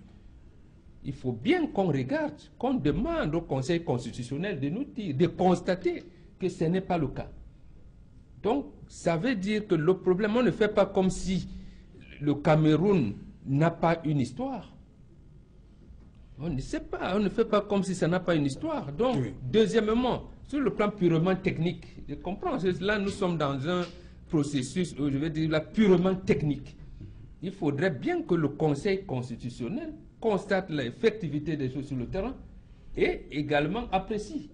Il faut bien qu'on regarde, qu'on demande au Conseil constitutionnel de nous dire, de constater que ce n'est pas le cas. Donc, ça veut dire que le problème, on ne fait pas comme si le Cameroun n'a pas une histoire. On ne sait pas, on ne fait pas comme si ça n'a pas une histoire. Donc, deuxièmement, sur le plan purement technique, je comprends, là nous sommes dans un processus, je vais dire là, purement technique. Il faudrait bien que le Conseil constitutionnel constate l'effectivité des choses sur le terrain et également apprécie.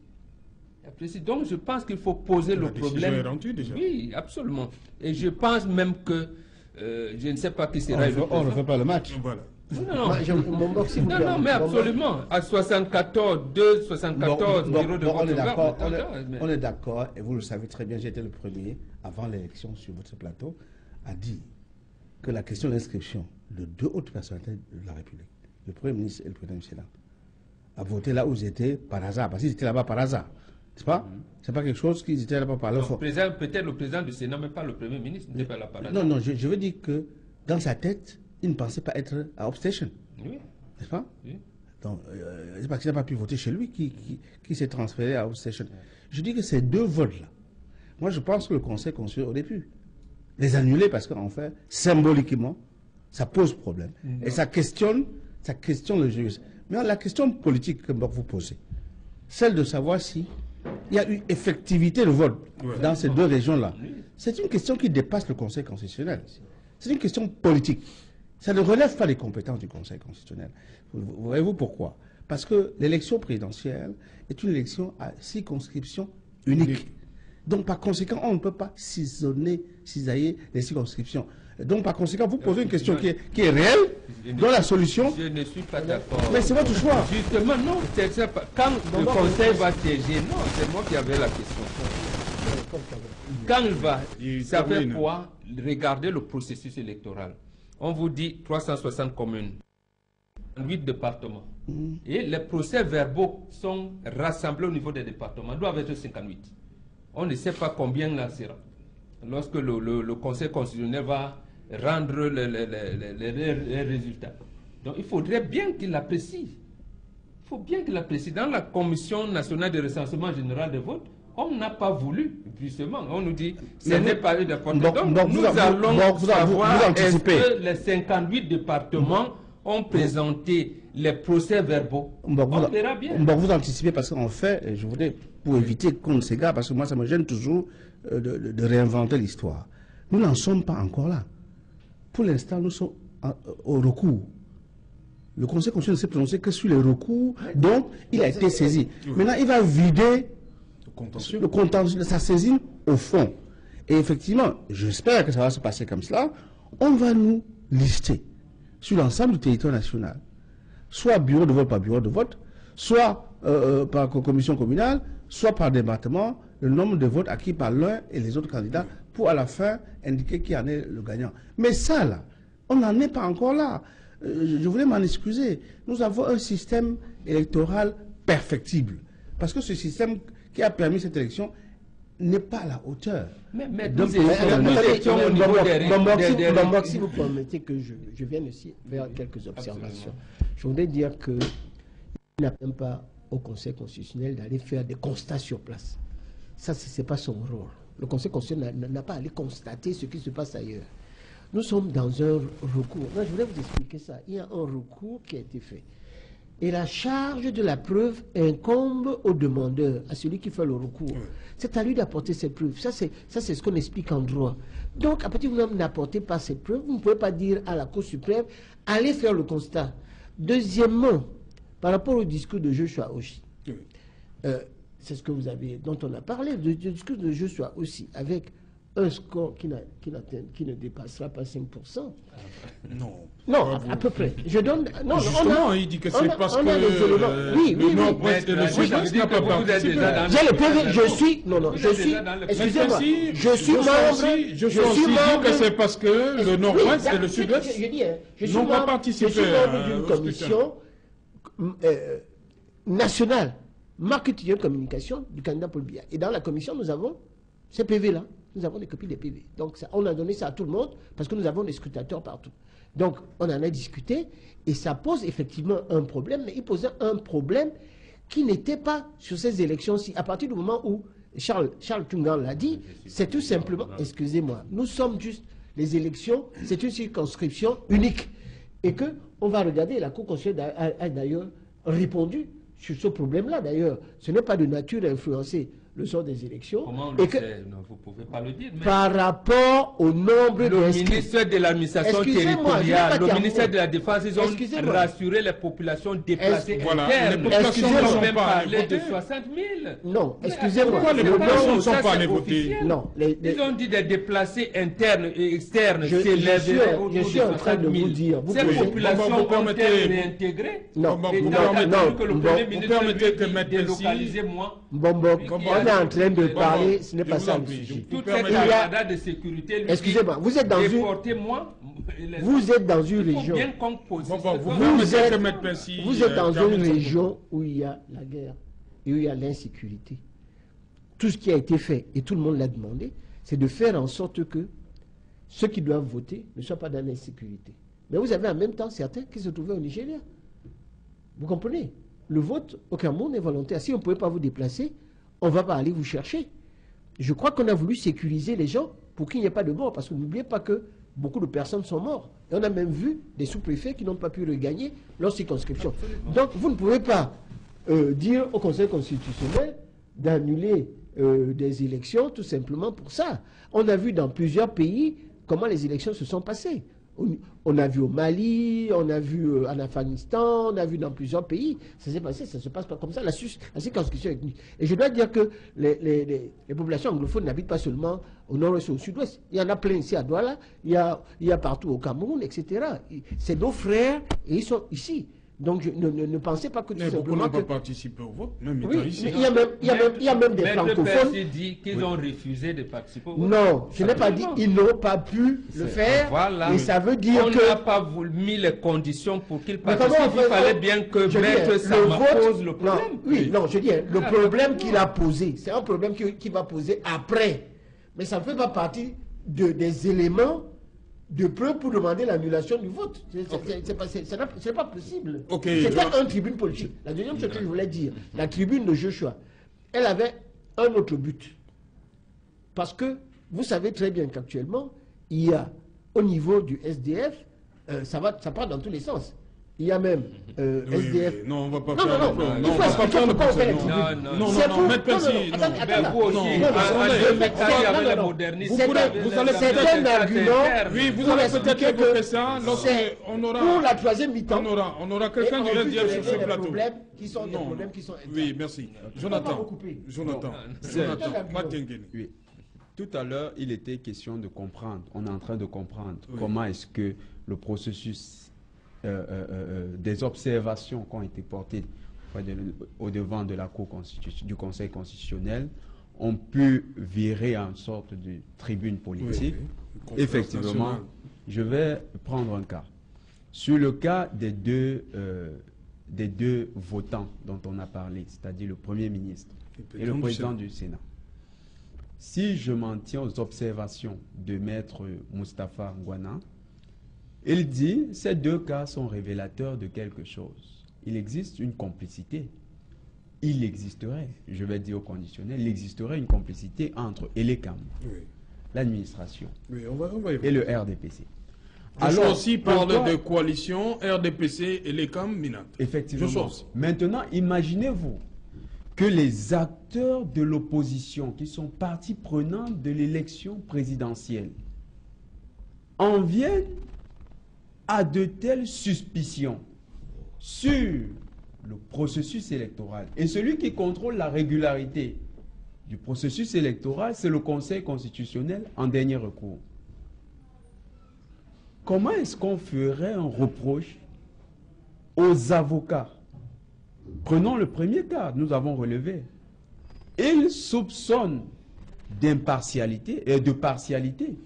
Donc je pense qu'il faut poser le problème. Est rendue, déjà. Oui, absolument. Et je pense même que je ne sais pas qui sera. On ne fait pas le match. Voilà. Non, mais absolument. À 74 bureaux de vote. On est d'accord, et vous le savez très bien, j'étais le premier, avant l'élection sur votre plateau, à dire que la question de l'inscription de 2 autres personnalités de la République, le Premier ministre et le Président du Sénat, a voté là où ils étaient par hasard, parce qu'ils étaient là-bas par hasard. C'est pas C'est pas quelque chose qu'ils étaient là-bas par leur force. Peut-être le président du Sénat, mais pas le Premier ministre, n'était pas là par hasard. Non, je veux dire que dans sa tête, il ne pensait pas être à Upstation. Oui. N'est-ce pas? Oui. Donc, c'est parce qu'il n'a pas pu voter chez lui qui s'est transféré à Upstation. Je dis que ces 2 votes-là, moi je pense que le Conseil constitutionnel aurait pu les annuler parce qu'en fait, symboliquement, ça pose problème. Et ça questionne le juge. Mais la question politique que vous posez, celle de savoir si il y a eu effectivité de vote dans ces 2 régions-là, c'est une question qui dépasse le Conseil constitutionnel. C'est une question politique. Ça ne relève pas des compétences du Conseil constitutionnel. Voyez-vous pourquoi? Parce que l'élection présidentielle est une élection à circonscription unique. Donc, par conséquent, on ne peut pas cisailler les circonscriptions. Donc, par conséquent, vous posez une question qui est réelle, dont la solution... Je ne suis pas d'accord. Mais c'est votre choix. Justement, non. Quand le Conseil va siéger, non, c'est moi qui avais la question. Quand il va, ça fait quoi? Regardez le processus électoral. On vous dit 360 communes, 8 départements. Et les procès-verbaux sont rassemblés au niveau des départements. Ils doivent être 58. On ne sait pas combien là sera. Lorsque le Conseil constitutionnel va rendre les résultats. Donc il faudrait bien qu'il l'apprécie. Il faut bien qu'il l'apprécie. Dans la Commission nationale de recensement général des votes, on n'a pas voulu, justement. On nous dit ce n'est pas eu d'importance. Donc nous allons savoir est-ce que les 58 départements ont présenté les procès-verbaux. On verra bien. Vous anticipez parce qu'en fait, je voudrais, pour éviter qu'on s'égare, parce que moi ça me gêne toujours de réinventer l'histoire. Nous n'en sommes pas encore là. Pour l'instant, nous sommes au recours. Le Conseil constitutionnel ne s'est prononcé que sur les recours, donc il a été saisi. Maintenant, il va vider le contentieux de sa saisine au fond. Et effectivement, j'espère que ça va se passer comme cela. On va nous lister sur l'ensemble du territoire national, soit bureau de vote par bureau de vote, soit par commission communale, soit par département, le nombre de votes acquis par l'un et les autres candidats pour à la fin indiquer qui en est le gagnant. Mais ça, là, on n'en est pas encore là. Je voulais m'en excuser. Nous avons un système électoral perfectible. Parce que ce système qui a permis cette élection n'est pas à la hauteur. Mais si vous permettez que je vienne ici vers quelques observations. Je voudrais dire qu'il n'appartient pas au Conseil constitutionnel d'aller faire des constats sur place. Ça, ce n'est pas son rôle. Le Conseil constitutionnel n'a pas à aller constater ce qui se passe ailleurs. Nous sommes dans un recours. Là, je voulais vous expliquer ça. Il y a un recours qui a été fait. Et la charge de la preuve incombe au demandeur, à celui qui fait le recours. C'est à lui d'apporter cette preuve. Ça, c'est ce qu'on explique en droit. Donc, à partir du moment où vous n'apportez pas cette preuve, vous ne pouvez pas dire à la Cour suprême, allez faire le constat. Deuxièmement, par rapport au discours de Joshua aussi, c'est ce que vous avez, dont on a parlé, le discours de Joshua aussi, avec un score qui ne dépassera pas 5%. Non. Non, à peu près. Je donne. Non, justement, il dit que c'est parce que le Nord-Ouest et le Sud-Est n'a pas participé. J'ai le PV, je suis. Non, non, je suis. Excusez-moi. Je suis membre. Je suis aussi dit que c'est parce que le Nord-Ouest et le Sud-Est n'ont pas participé. Je suis membre d'une commission nationale, marketing et communication du candidat Paul Biya. Et dans la commission, nous avons ces PV-là. Nous avons des copies des PV. Donc, ça, on a donné ça à tout le monde parce que nous avons des scrutateurs partout. Donc, on en a discuté et ça pose effectivement un problème, mais il posait un problème qui n'était pas sur ces élections-ci. À partir du moment où Charles Tungan l'a dit, c'est tout simplement, excusez-moi, nous sommes juste, les élections, c'est une circonscription unique. Et qu'on va regarder, la Cour constitutionnelle a d'ailleurs répondu sur ce problème-là. D'ailleurs, ce n'est pas de nature à influencer le sort des élections. Comment on le sait? Non, vous ne pouvez pas le dire. Mais par rapport au nombre de le ministère de l'administration territoriale, le ministère de la Défense, ils ont rassuré les populations déplacées voilà, les populations ne sont même parlé de 60 000. Non, excusez-moi. Pourquoi les populations ne sont pas allées voter? Non. Ils ont dit des déplacés internes et externes. Je suis en train de vous dire. Ces populations ont-elles réintégré? Non. Vous permettez que M. délocaliser moins. On est en train de parler, ce n'est pas ça le sujet. Toute cette armada de sécurité, excusez-moi, vous êtes dans une région. Vous êtes dans une région où il y a la guerre et où il y a l'insécurité. Tout ce qui a été fait, et tout le monde l'a demandé, c'est de faire en sorte que ceux qui doivent voter ne soient pas dans l'insécurité. Mais vous avez en même temps certains qui se trouvaient au Nigeria. Vous comprenez? Le vote au Cameroun est volontaire. Si on ne pouvait pas vous déplacer, on ne va pas aller vous chercher. Je crois qu'on a voulu sécuriser les gens pour qu'il n'y ait pas de mort. Parce que n'oubliez pas que beaucoup de personnes sont mortes. Et on a même vu des sous-préfets qui n'ont pas pu regagner leur circonscription. Donc vous ne pouvez pas dire au Conseil constitutionnel d'annuler des élections tout simplement pour ça. On a vu dans plusieurs pays comment les élections se sont passées. On a vu au Mali, on a vu en Afghanistan, on a vu dans plusieurs pays. Ça s'est passé, ça ne se passe pas comme ça. La circonscription est venue. Et je dois dire que les populations anglophones n'habitent pas seulement au nord-ouest et au sud-ouest. Il y en a plein ici à Douala, il y a partout au Cameroun, etc. C'est nos frères et ils sont ici. Donc ne pensez pas que tout simplement... Beaucoup n'ont pas participé au vote, même oui, ici. Il y a même des francophones... Mais dit qu'ils ont refusé de participer au vote. Non, je n'ai pas dit ils n'ont pas pu le faire. Voilà. Et ça veut dire on n'a pas mis les conditions pour qu'ils participent. Il fallait bien que Maître Sama pose le problème. Non, je dis, le problème qu'il a posé, c'est un problème qu'il va poser après. Mais ça ne fait pas partie des éléments de preuve pour demander l'annulation du vote. Ce n'est pas possible. C'était une tribune politique. La deuxième chose que je voulais dire, la tribune de Joshua, elle avait un autre but. Parce que vous savez très bien qu'actuellement, il y a au niveau du SDF, ça part dans tous les sens. Il y a même SDF. Oui. Non, on va pas non, faire. Non, on va pas faire le procès. Non, Maître Pensi, non. C'est un argument. Oui, vous allez peut-être évoquer ça lorsqu'on aura. Pour la troisième mi-temps. On aura quelqu'un du SDF sur ce plateau. Qui sont des problèmes qui sont. Oui, merci. Jonathan. Oui. Tout à l'heure, il était question de comprendre. On est en train de comprendre comment est-ce que le processus des observations qui ont été portées au devant de la Cour du Conseil constitutionnel ont pu virer en sorte de tribune politique. Effectivement, je vais prendre un cas. Sur le cas des deux votants dont on a parlé, c'est-à-dire le Premier ministre et le Président du Sénat. Si je m'en tiens aux observations de Maître Moustapha Ngouana, il dit ces deux cas sont révélateurs de quelque chose. Il existe une complicité. Il existerait, je vais dire au conditionnel, il existerait une complicité entre Elecam, l'administration et le RDPC. Alors aussi parle de coalition RDPC et Elecam Minat. Effectivement. Maintenant, imaginez-vous que les acteurs de l'opposition, qui sont partie prenante de l'élection présidentielle, en viennent à de telles suspicions sur le processus électoral. Et celui qui contrôle la régularité du processus électoral, c'est le Conseil constitutionnel en dernier recours. Comment est-ce qu'on ferait un reproche aux avocats? Prenons le premier cas, nous avons relevé. Ils soupçonnent d'impartialité et de partialité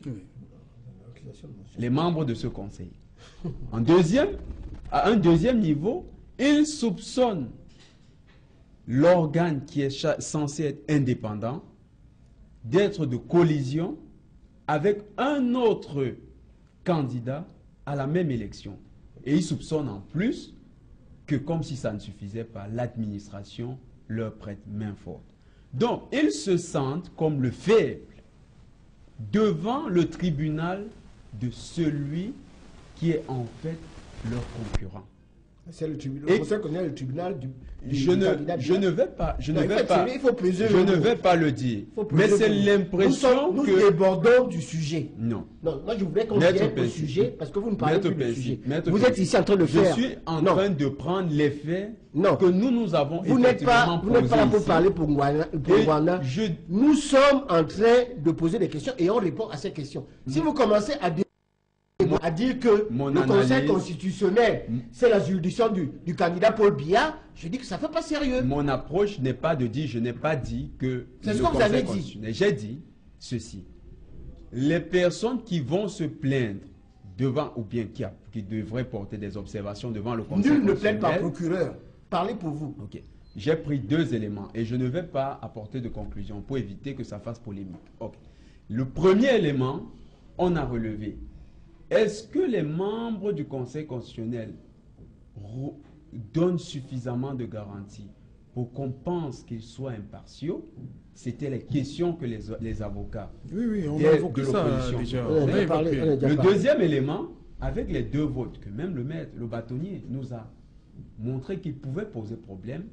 les membres de ce conseil. À un deuxième niveau, ils soupçonnent l'organe qui est censé être indépendant d'être de collision avec un autre candidat à la même élection. Et ils soupçonnent en plus que, comme si ça ne suffisait pas, l'administration leur prête main forte. Donc, ils se sentent comme le faible devant le tribunal de celui qui est en fait leur concurrent. C'est le tribunal. Vous connaissez le tribunal du candidat. Je ne vais pas le dire. Mais c'est l'impression que nous débordons du sujet. Non. Non, moi je voulais qu'on vienne au sujet parce que vous ne parlez plus du sujet. Vous êtes ici en train de faire. Je suis en train de prendre les faits que nous avons effectivement posés. Vous n'êtes pas là pour parler pour Ngouana. Nous sommes en train de poser des questions et on répond à ces questions. Si vous commencez à dire que le Conseil constitutionnel, c'est la juridiction du candidat Paul Biya, je dis que ça ne fait pas sérieux. Mon approche n'est pas de dire, je n'ai pas dit que c'est ce que vous avez dit. J'ai dit ceci. Les personnes qui vont se plaindre devant, ou bien qui devraient porter des observations devant le Conseil constitutionnel. Nul ne plaide par procureur. Parlez pour vous. Ok. J'ai pris deux éléments et je ne vais pas apporter de conclusion pour éviter que ça fasse polémique. Okay. Le premier élément, on a relevé. Est-ce que les membres du Conseil constitutionnel donnent suffisamment de garanties pour qu'on pense qu'ils soient impartiaux? C'était les questions que les avocats on a évoqué ça déjà. Le deuxième élément, avec les deux votes que même le maître, le bâtonnier, nous a montré qu'ils pouvaient poser problème,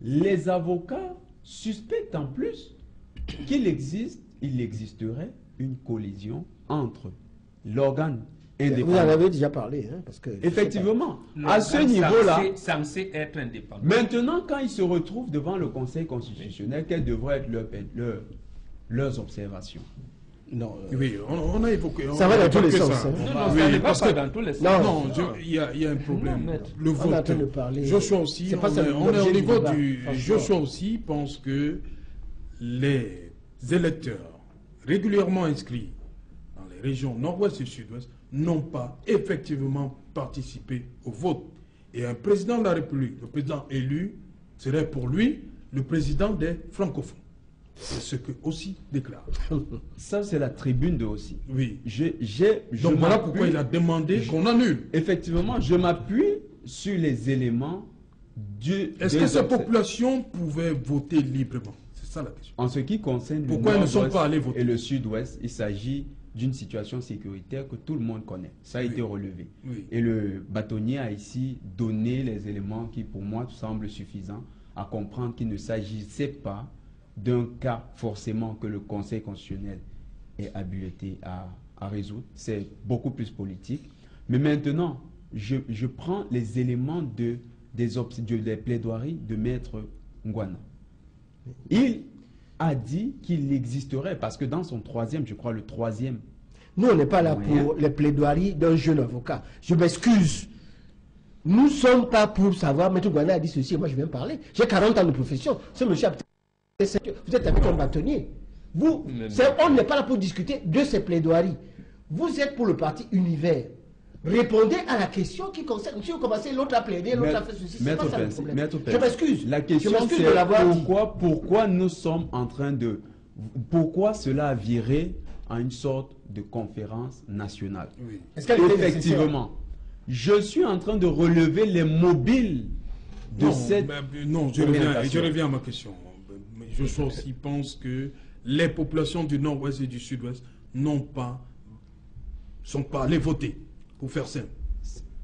les avocats suspectent en plus qu'il existerait une collision entre l'organe indépendant. Vous en avez déjà parlé, hein, parce que effectivement, à ce niveau-là, censé être indépendant. Maintenant, quand ils se retrouvent devant le Conseil constitutionnel, quelles devraient être leurs observations? Non, oui, on a évoqué. Ça va dans tous les sens. Oui, parce que dans tous les sens. Non, il y a un problème. Le vote. Joshua aussi, on est au niveau du. Joshua aussi pense que les électeurs régulièrement inscrits dans les régions nord-ouest et sud-ouest n'ont pas effectivement participé au vote. Et un président de la République, le président élu, serait pour lui le président des francophones. C'est ce que aussi déclare. Ça, c'est la tribune de aussi. Oui. Donc voilà pourquoi il a demandé qu'on annule. Effectivement, je m'appuie sur les éléments du... Est-ce que ces populations pouvaient voter librement? C'est ça la question. En ce qui concerne pourquoi elles ne sont pas allées voter et le sud-ouest, il s'agit d'une situation sécuritaire que tout le monde connaît. Ça a été relevé. Oui. Et le bâtonnier a ici donné les éléments qui, pour moi, semblent suffisants à comprendre qu'il ne s'agissait pas d'un cas forcément que le Conseil constitutionnel est habilité à résoudre. C'est beaucoup plus politique. Mais maintenant, je prends les éléments des plaidoiries de Maître Ngwana. Il a dit qu'il existerait, parce que dans son troisième, je crois le troisième... Nous, on n'est pas là pour les plaidoiries d'un jeune avocat. Je m'excuse. Nous ne sommes pas pour savoir, Maître Ngwana a dit ceci, et moi je viens parler. J'ai 40 ans de profession. Ce monsieur a... Vous êtes avec un bâtonnier. Vous, on n'est pas là pour discuter de ces plaidoiries. Vous êtes pour le parti Univers. Répondez à la question qui concerne. Si vous commencez, l'autre a plaidé, l'autre a fait ceci. C'est pas ça le problème. Je m'excuse. La question c'est pourquoi nous sommes en train de... Pourquoi cela a viré à une sorte de conférence nationale? Oui. Effectivement. Je suis en train de relever les mobiles de cette... Non, je reviens à ma question. Je pense que les populations du nord-ouest et du sud-ouest sont pas allées voter, pour faire simple.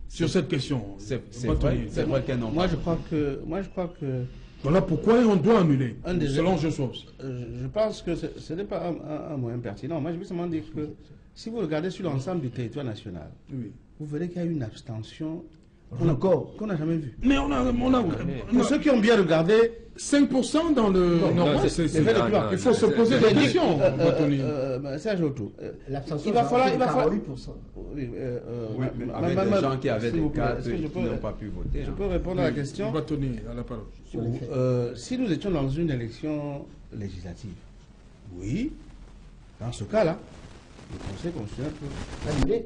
Sur cette question. C'est vrai qu'elles n'ont pas. Moi, je crois que... Voilà pourquoi on doit annuler, selon je pense. Je pense que ce n'est pas un moyen pertinent. Moi, je veux seulement dire que si vous regardez sur l'ensemble du territoire national, vous verrez qu'il y a une abstention qu'on n'a jamais vue. Mais on a pour ceux qui ont bien regardé, 5% dans le nord-ouest. Il faut se poser des questions. Serge Autou. L'abstention, il va falloir 48%. Oui, mais avec des gens qui avaient des cartes qui n'ont pas pu voter. Je peux répondre à la question. Bâtonnier, à la parole. Si nous étions dans une élection législative, oui, dans ce cas-là, le Conseil constitutionnel peut annuler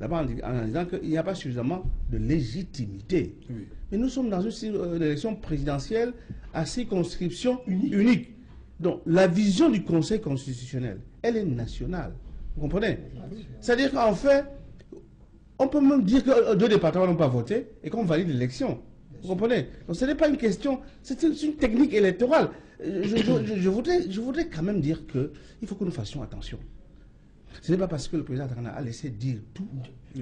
là-bas en disant qu'il n'y a pas suffisamment de légitimité. Oui. Mais nous sommes dans une élection présidentielle à circonscription unique. Donc la vision du Conseil constitutionnel, elle est nationale. Vous comprenez? C'est-à-dire qu'en fait, on peut même dire que 2 départements n'ont pas voté et qu'on valide l'élection. Vous comprenez? Donc ce n'est pas une question, c'est une technique électorale. Je voudrais quand même dire qu'il faut que nous fassions attention. Ce n'est pas parce que le président a laissé dire tout,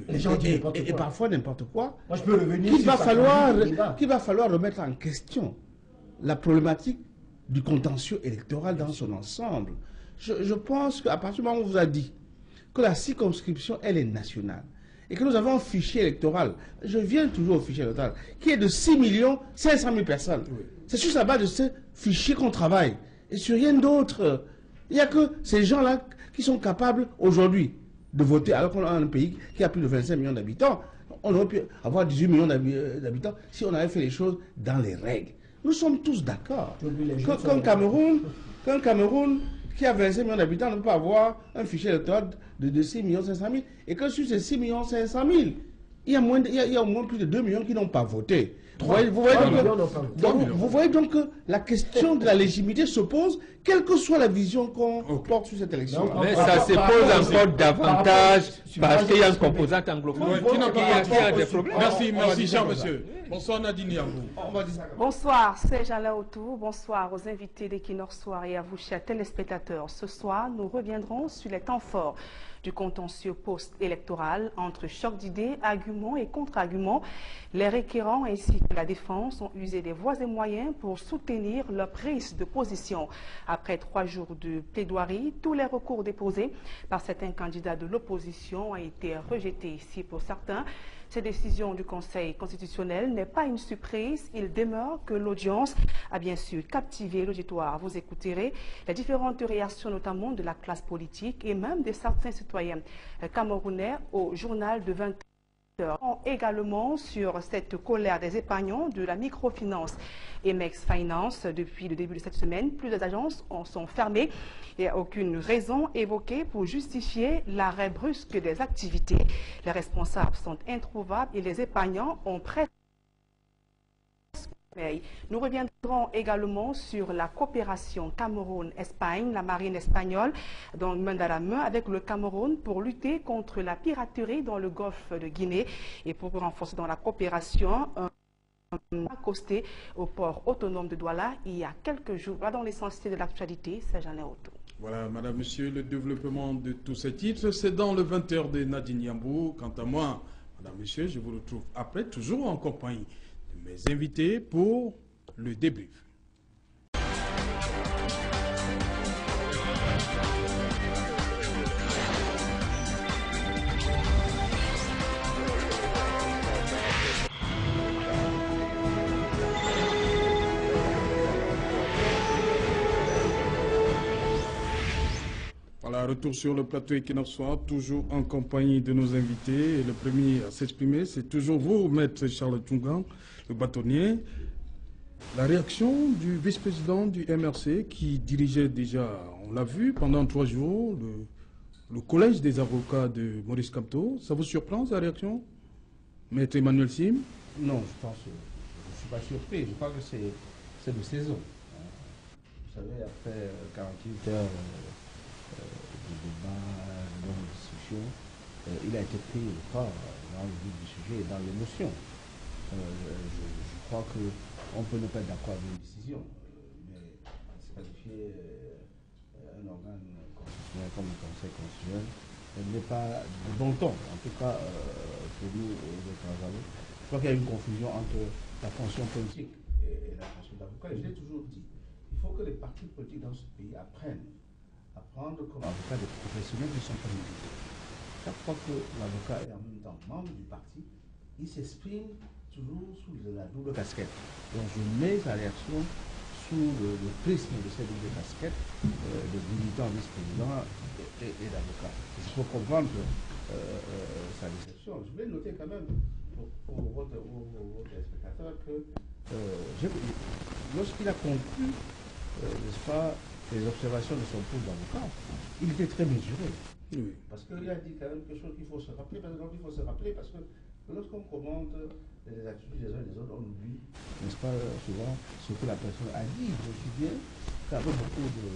les gens disent et parfois n'importe quoi, moi, je peux revenir qu'il va falloir remettre en question la problématique du contentieux électoral dans son ensemble. Je pense qu'à partir du moment où on vous a dit que la circonscription, elle est nationale, et que nous avons un fichier électoral, je viens toujours au fichier électoral, qui est de 6 500 000 personnes. Oui. C'est sur la base de ce fichier qu'on travaille, et sur rien d'autre. Il n'y a que ces gens-là qui sont capables aujourd'hui de voter, alors qu'on a un pays qui a plus de 25 millions d'habitants. On aurait pu avoir 18 millions d'habitants si on avait fait les choses dans les règles. Nous sommes tous d'accord qu'un Cameroun qui a 25 millions d'habitants ne peut pas avoir un fichier électoral de 6 500 000 et que sur ces 6 500 000, il y a au moins plus de 2 millions qui n'ont pas voté. Vous voyez donc que la question de la légitimité se pose, quelle que soit la vision qu'on porte sur cette élection. Mais ça se pose encore davantage parce qu'il y a une composante anglophone qui a des problèmes. Merci, cher monsieur. Bonsoir Nadine Yambou. Bonsoir, c'est Jean Autour. Bonsoir aux invités d'Equinox Soir et à vous, chers téléspectateurs. Ce soir, nous reviendrons sur les temps forts du contentieux post-électoral entre choc d'idées, arguments et contre-arguments. Les requérants ainsi que la défense ont usé des voies et moyens pour soutenir leur prise de position. Après 3 jours de plaidoirie, tous les recours déposés par certains candidats de l'opposition ont été rejetés ici pour certains. Cette décision du Conseil constitutionnel n'est pas une surprise. Il demeure que l'audience a bien sûr captivé l'auditoire. Vous écouterez les différentes réactions, notamment de la classe politique et même de certains citoyens camerounais au journal de 20 heures. Également sur cette colère des épargnants de la microfinance Emex Finance. Depuis le début de cette semaine, plusieurs agences sont fermées. Il n'y a aucune raison évoquée pour justifier l'arrêt brusque des activités. Les responsables sont introuvables et les épargnants ont presque... Nous reviendrons également sur la coopération Cameroun-Espagne. La marine espagnole donne main dans la main avec le Cameroun pour lutter contre la piraterie dans le golfe de Guinée et pour renforcer dans la coopération accosté au port autonome de Douala il y a quelques jours. Voilà dans l'essentiel de l'actualité, c'est Jean Auto. Voilà, madame, monsieur, le développement de tous ces titres, c'est dans le 20h de Nadine Yambou. Quant à moi, madame, monsieur, je vous retrouve après, toujours en compagnie de mes invités pour le débrief. Voilà, retour sur le plateau Equinox Soir, toujours en compagnie de nos invités. Et le premier à s'exprimer, c'est toujours vous, maître Charles Tchungang, le bâtonnier. La réaction du vice-président du MRC qui dirigeait déjà, on l'a vu, pendant 3 jours, le collège des avocats de Maurice Kamto. Ça vous surprend, sa réaction, maître Emmanuel Sim? Non, je ne suis pas surpris. Je crois que c'est de saison. Vous savez, après 48 heures de débat, de discussion, il a été pris au corps dans le vif du sujet et dans l'émotion. Je crois qu'on peut ne pas être d'accord avec une décision, mais se qualifier un organe constitutionnel comme le Conseil constitutionnel n'est pas de bon ton, en tout cas pour nous, les travailleurs. Je crois qu'il y a une confusion entre la fonction politique et la fonction d'avocat. Et je l'ai toujours dit, il faut que les partis politiques dans ce pays apprennent à prendre comme avocat des professionnels qui sont pas militaires. Chaque fois que l'avocat est en même temps membre du parti, il s'exprime toujours sous la double casquette. Donc je mets sa réaction sous le prisme de cette double casquette de militant vice-président et d'avocat. Il faut comprendre sa déception. Je vais noter quand même pour votre spectateur que lorsqu'il a conclu, n'est-ce pas, les observations de son poste d'avocat, il était très mesuré. Oui. Parce qu'il a dit quand même quelque chose qu'il faut se rappeler, parce que lorsqu'on commente les activités des uns et des autres, on oublie, n'est-ce pas, souvent ce que la personne a dit. Je suis bien qu'avec beaucoup de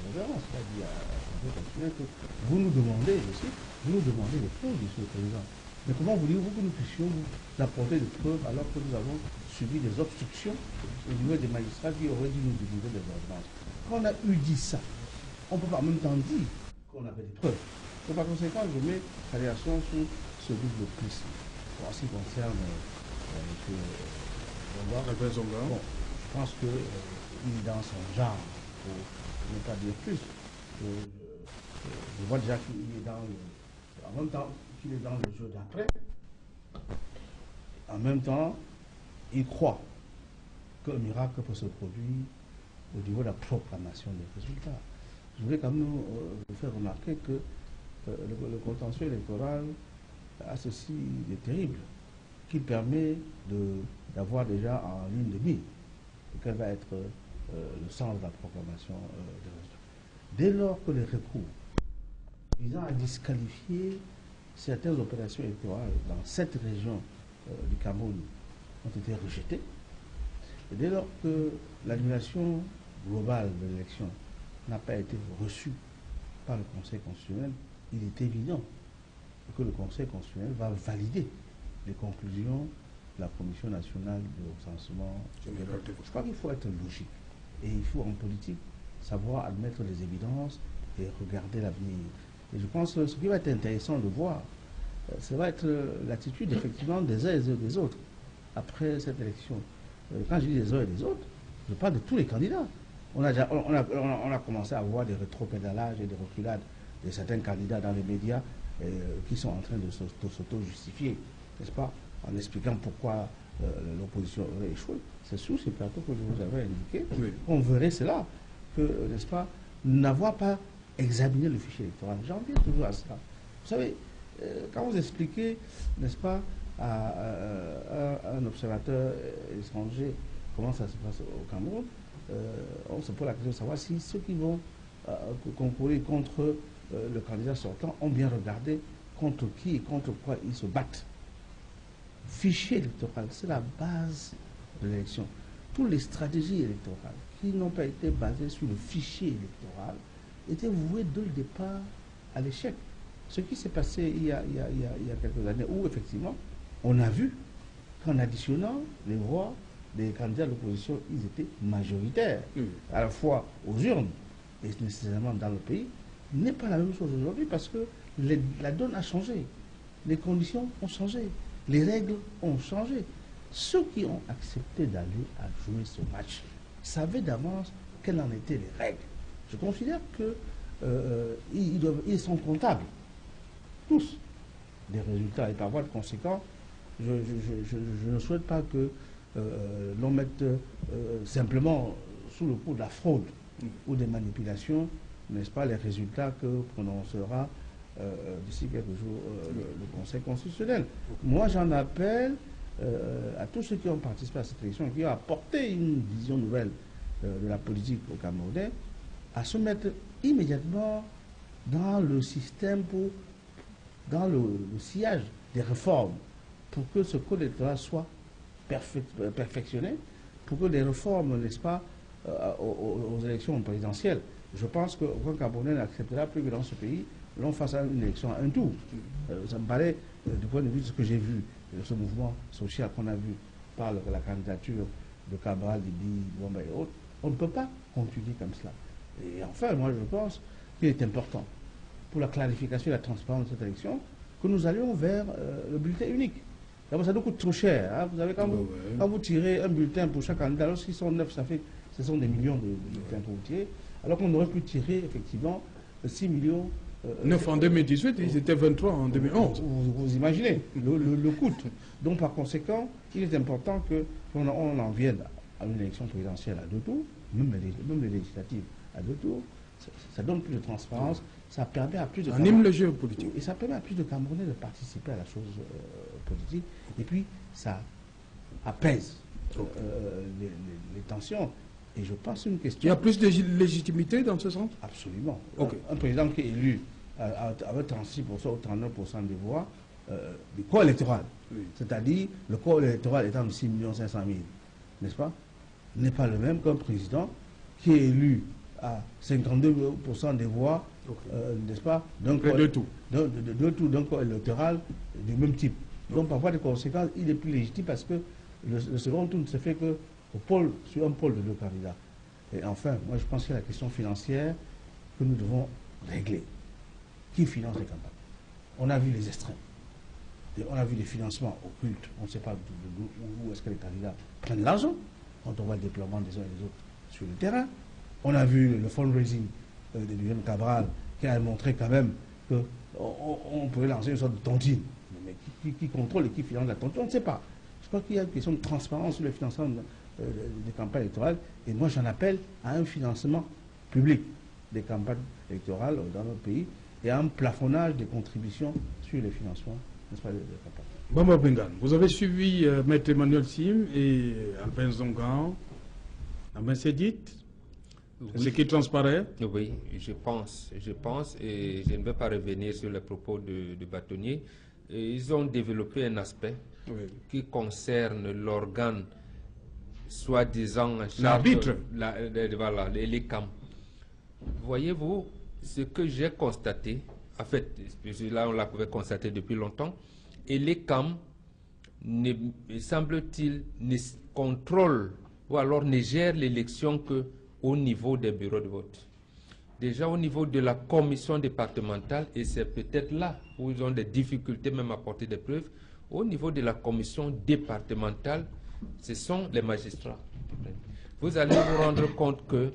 révérence, il a dit à M. que vous nous demandez, vous nous demandez des preuves, M. le Président. Mais comment voulez-vous que nous puissions vous apporter des preuves alors que nous avons subi des obstructions au niveau des magistrats qui auraient dû nous délivrer des ordonnances? Quand on a eu dit ça, on ne peut pas en même temps dire qu'on avait des preuves. Donc par conséquent, je mets la réaction sur ce double prisme. En ce qui concerne M. Zonga, bon, je pense qu'il est dans son genre, pour ne pas dire plus. Je vois déjà qu'il est dans le... En même temps qu'il est dans le jeu d'après, en même temps, il croit qu'un miracle peut se produire au niveau de la proclamation des résultats. Je voulais quand même vous faire remarquer que le contentieux électoral a ceci de terrible, qui permet d'avoir déjà en ligne de mire quel va être le sens de la proclamation des résultats. Dès lors que les recours visant à disqualifier certaines opérations électorales dans cette région du Cameroun ont été rejetés, et dès lors que l'annulation globale de l'élection n'a pas été reçue par le Conseil constitutionnel, il est évident que le Conseil constitutionnel va valider les conclusions de la Commission nationale de recensement. Je crois qu'il faut être logique. Et il faut en politique savoir admettre les évidences et regarder l'avenir. Et je pense que ce qui va être intéressant de voir, ça va être l'attitude effectivement des uns et des autres après cette élection. Quand je dis des uns et des autres, je parle de tous les candidats. On a commencé à voir des rétropédalages et des reculades de certains candidats dans les médias qui sont en train de s'auto-justifier, n'est-ce pas, en expliquant pourquoi l'opposition aurait échoué. C'est sur ces plateaux que je vous avais indiqué. Oui. On verrait cela, que, n'est-ce pas, n'avoir pas examiné le fichier électoral. J'en viens toujours à cela. Vous savez, quand vous expliquez, n'est-ce pas, à un observateur étranger comment ça se passe au Cameroun, on se pose la question de savoir si ceux qui vont concourir contre le candidat sortant ont bien regardé contre qui et contre quoi ils se battent. Fichier électoral, c'est la base de l'élection. Toutes les stratégies électorales qui n'ont pas été basées sur le fichier électoral étaient vouées dès le départ à l'échec. Ce qui s'est passé il y a quelques années, où effectivement, on a vu qu'en additionnant les voix des candidats de l'opposition, ils étaient majoritaires, à la fois aux urnes et nécessairement dans le pays, n'est pas la même chose aujourd'hui parce que la donne a changé. Les conditions ont changé. Les règles ont changé. Ceux qui ont accepté d'aller à jouer ce match savaient d'avance quelles en étaient les règles. Je considère qu'ils sont comptables, tous, des résultats. Et par voie de conséquent, je ne souhaite pas que l'on mette simplement sous le coup de la fraude ou des manipulations, n'est-ce pas, les résultats que prononcera d'ici quelques jours le Conseil constitutionnel. Moi, j'en appelle à tous ceux qui ont participé à cette élection et qui ont apporté une vision nouvelle de la politique au Camerounais, à se mettre immédiatement dans le système, dans le sillage des réformes, pour que ce code électoral soit perfectionné, pour que les réformes, n'est-ce pas, aux élections présidentielles. Je pense qu'aucun Camerounais n'acceptera plus que dans ce pays, l'on fasse une élection à un tour. Ça me paraît, du point de vue de ce que j'ai vu, de ce mouvement social qu'on a vu par la candidature de Cabral, Didi, Bomba et autres, on ne peut pas continuer comme cela. Et enfin, moi je pense qu'il est important, pour la clarification et la transparence de cette élection, que nous allions vers le bulletin unique. D'abord, ça nous coûte trop cher. Hein. Vous savez, quand vous tirez un bulletin pour chaque candidat, lorsqu'ils sont 9, ce sont des millions de bulletins pour vous tirer, alors qu'on aurait pu tirer effectivement 6 millions. 9 en 2018, ils étaient 23 en 2011. Vous imaginez le coût. Donc par conséquent, il est important qu'on en vienne à une élection présidentielle à 2 tours, même les législatives à 2 tours. Ça donne plus de transparence, ça permet à plus de... Anime le jeu politique. Et ça permet à plus de Camerounais de participer à la chose politique. Et puis, ça apaise les tensions. Et je pense une question... Il y a plus de légitimité dans ce sens? Absolument. Okay. Un président qui est élu avec 36% ou 39% des voix du corps électoral, c'est-à-dire le corps électoral étant de 6 500 000, n'est-ce pas, n'est pas le même qu'un président qui est élu à 52% des voix, n'est-ce pas, d'un corps électoral du même type. Donc, par voie de conséquence, il est plus légitime parce que le second tour ne se fait que sur un pôle de 2 candidats. Et enfin, moi je pense qu'il y a la question financière que nous devons régler. Qui finance les campagnes? On a vu les extrêmes. On a vu les financements occultes. On ne sait pas où est-ce que les candidats prennent l'argent quand on voit le déploiement des uns et des autres sur le terrain. On a vu le fundraising de William Cabral qui a montré quand même qu'on pouvait lancer une sorte de tontine. Mais qui contrôle et qui finance la tontine, on ne sait pas. Je crois qu'il y a une question de transparence sur le financement des campagnes électorales. Et moi, j'en appelle à un financement public des campagnes électorales dans notre pays et à un plafonnage des contributions sur les financements, n'est-ce pas, des campagnes. Bamba Bengan, vous avez suivi Maître Emmanuel Sim et Albin Zongan, Albin Sédit, ce qui transparaît? Oui, je pense, et je ne vais pas revenir sur les propos de Bâtonnier. Ils ont développé un aspect qui concerne l'organe soi-disant en charge de les camps. Voyez-vous, ce que j'ai constaté, en fait, là on l'avait constaté depuis longtemps, et les camps, semble-t-il, ne contrôlent ou alors ne gèrent l'élection qu'au niveau des bureaux de vote. Déjà au niveau de la commission départementale, et c'est peut-être là où ils ont des difficultés même à porter des preuves, au niveau de la commission départementale, ce sont les magistrats. Vous allez vous rendre compte que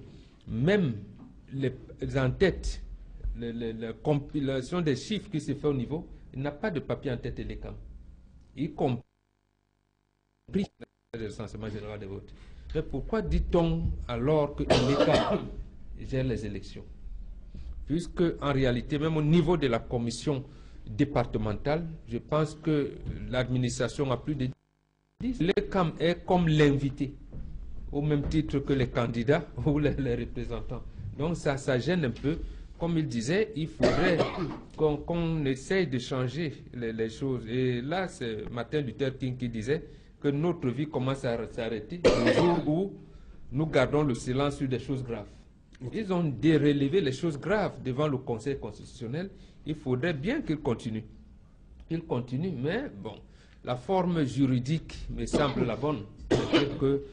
même les en-tête, la compilation des chiffres qui se fait au niveau, il n'a pas de papier en tête et les camps, y compris le recensement général des votes. Mais pourquoi dit-on alors que les camps gèrent les élections? Puisque en réalité, même au niveau de la commission départementale, je pense que l'administration a plus de 10. Le CAM est comme l'invité, au même titre que les candidats ou les représentants. Donc ça gêne un peu. Comme il disait, il faudrait qu'on essaye de changer les choses. Et là, c'est Martin Luther King qui disait que notre vie commence à s'arrêter le jour où nous gardons le silence sur des choses graves. Ils ont relevé les choses graves devant le Conseil constitutionnel. Il faudrait bien qu'ils continuent. Ils continuent, mais bon, la forme juridique me semble la bonne. C'est-à-dire que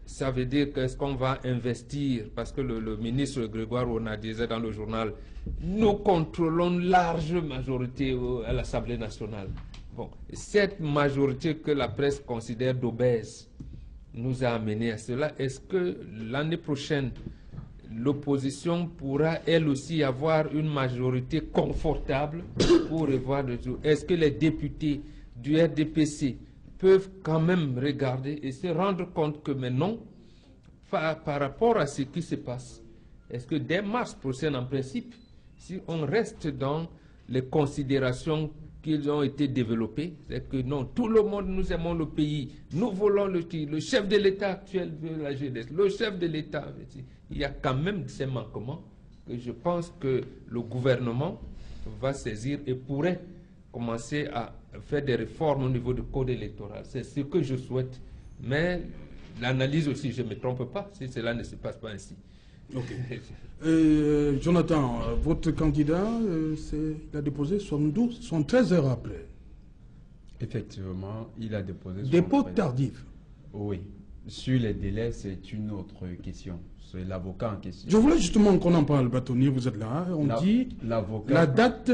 ça veut dire qu'est-ce qu'on va investir, parce que le ministre Grégoire Ona disait dans le journal, nous contrôlons large majorité à l'Assemblée nationale. Bon, cette majorité que la presse considère d'obèse nous a amené à cela. Est-ce que l'année prochaine, l'opposition pourra elle aussi avoir une majorité confortable pour revoir le jour? Est-ce que les députés du RDPC peuvent quand même regarder et se rendre compte que maintenant, par rapport à ce qui se passe, est-ce que dès mars prochain, en principe, si on reste dans les considérations qui ont été développées, c'est que non, tout le monde, nous aimons le pays, nous voulons le chef de l'État actuel veut la jeunesse, le chef de l'État, il y a quand même ces manquements que je pense que le gouvernement va saisir et pourrait commencer à faire des réformes au niveau du code électoral. C'est ce que je souhaite. Mais l'analyse aussi, je ne me trompe pas, si cela ne se passe pas ainsi. Ok. Jonathan, votre candidat, il a déposé 73 heures après. Effectivement, il a déposé... Dépôt tardif. Oui. Sur les délais, c'est une autre question. C'est l'avocat en question. Je voulais justement qu'on en parle, Bâtonnier, vous êtes là. On dit la date,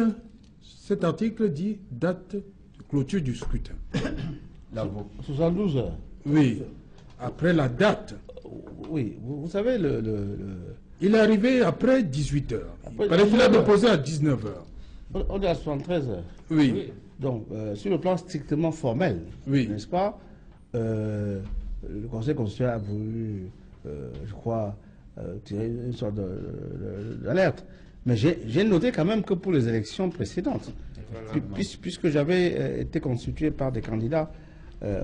cet article dit date de clôture du scrutin. 72 heures. Oui. Après la date. Oui, vous savez, il est arrivé après 18 heures. Il a déposé à 19 heures. On est à 73 heures. Oui. Donc, sur le plan strictement formel, oui, n'est-ce pas, le Conseil constitutionnel a voulu, je crois, tirer une sorte d'alerte. Mais j'ai noté quand même que pour les élections précédentes, puisque j'avais été constitué par des candidats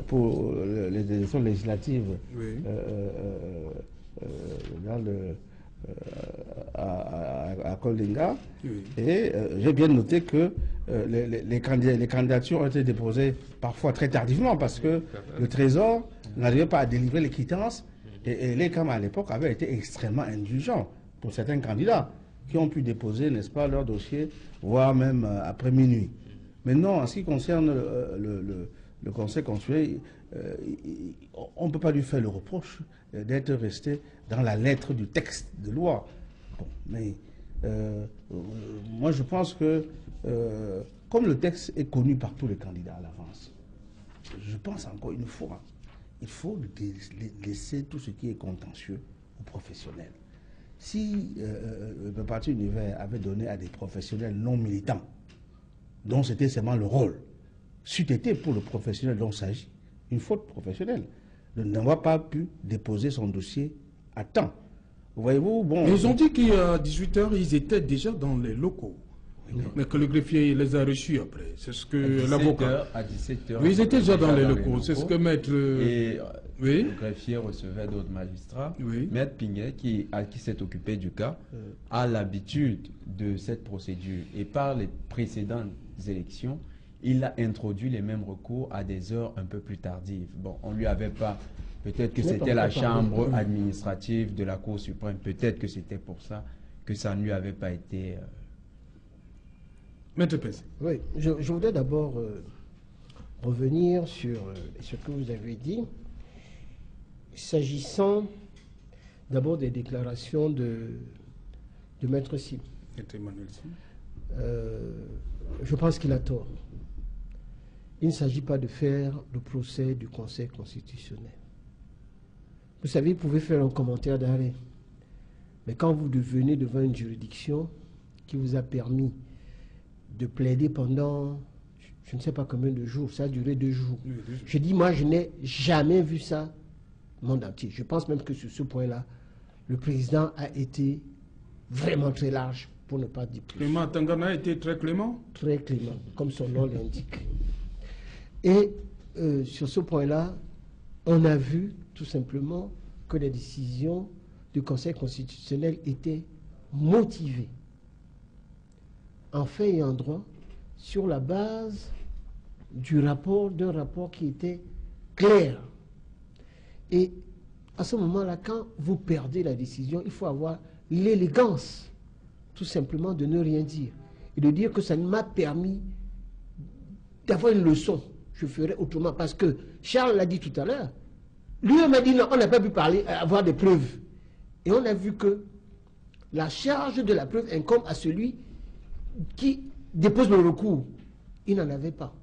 pour les élections législatives oui, à Kolinga, oui, et j'ai bien noté que les candidatures ont été déposées parfois très tardivement parce que le Trésor n'arrivait pas à délivrer les quittances et les CAM à l'époque avaient été extrêmement indulgents pour certains candidats qui ont pu déposer, n'est-ce pas, leur dossier, voire même après minuit. Maintenant, en ce qui concerne le Conseil constitutionnel, on ne peut pas lui faire le reproche d'être resté dans la lettre du texte de loi. Bon, mais moi, je pense que, comme le texte est connu par tous les candidats à l'avance, je pense encore une fois, il faut laisser tout ce qui est contentieux aux professionnels. Si le Parti Univers avait donné à des professionnels non militants, dont c'était seulement le rôle, c'eût été pour le professionnel dont il s'agit une faute professionnelle, de n'avoir pas pu déposer son dossier à temps. Voyez-vous, bon... Ils ont dit qu'à 18 h, ils étaient déjà dans les locaux. Oui. Mais que le greffier les a reçus après. C'est ce que l'avocat... À 17 h. Oui, ils étaient déjà dans les locaux. C'est ce que maître... Et oui, le greffier recevait d'autres magistrats. Oui. Maître Pinguet, qui s'est occupé du cas, a l'habitude de cette procédure. Et par les précédentes élections, il a introduit les mêmes recours à des heures un peu plus tardives. Bon, on ne lui avait pas... Peut-être que c'était la chambre administrative de la Cour suprême. Peut-être que c'était pour ça que ça ne lui avait pas été... Maître Pès. Oui, je voudrais d'abord revenir sur ce que vous avez dit. S'agissant d'abord des déclarations de Maître Sim. Je pense qu'il a tort. Il ne s'agit pas de faire le procès du Conseil constitutionnel. Vous savez, vous pouvez faire un commentaire d'arrêt. Mais quand vous venez devant une juridiction qui vous a permis de plaider pendant, je ne sais pas combien de jours, ça a duré 2 jours. Oui, je dis, moi, je n'ai jamais vu ça monde entier. Je pense même que sur ce point-là, le président a été vraiment très large, pour ne pas dire plus. Clément Tangana a été très clément? Très clément, comme son nom l'indique. Et sur ce point-là, on a vu tout simplement que les décisions du Conseil constitutionnel étaient motivées, en fait et en droit, sur la base d'un rapport qui était clair. Et à ce moment-là, quand vous perdez la décision, il faut avoir l'élégance, tout simplement, de ne rien dire. Et de dire que ça m'a permis d'avoir une leçon. Je ferai autrement. Parce que Charles l'a dit tout à l'heure, Lui, on m'a dit non, on n'a pas pu parler, avoir des preuves. Et on a vu que la charge de la preuve incombe à celui qui dépose le recours. Il n'en avait pas.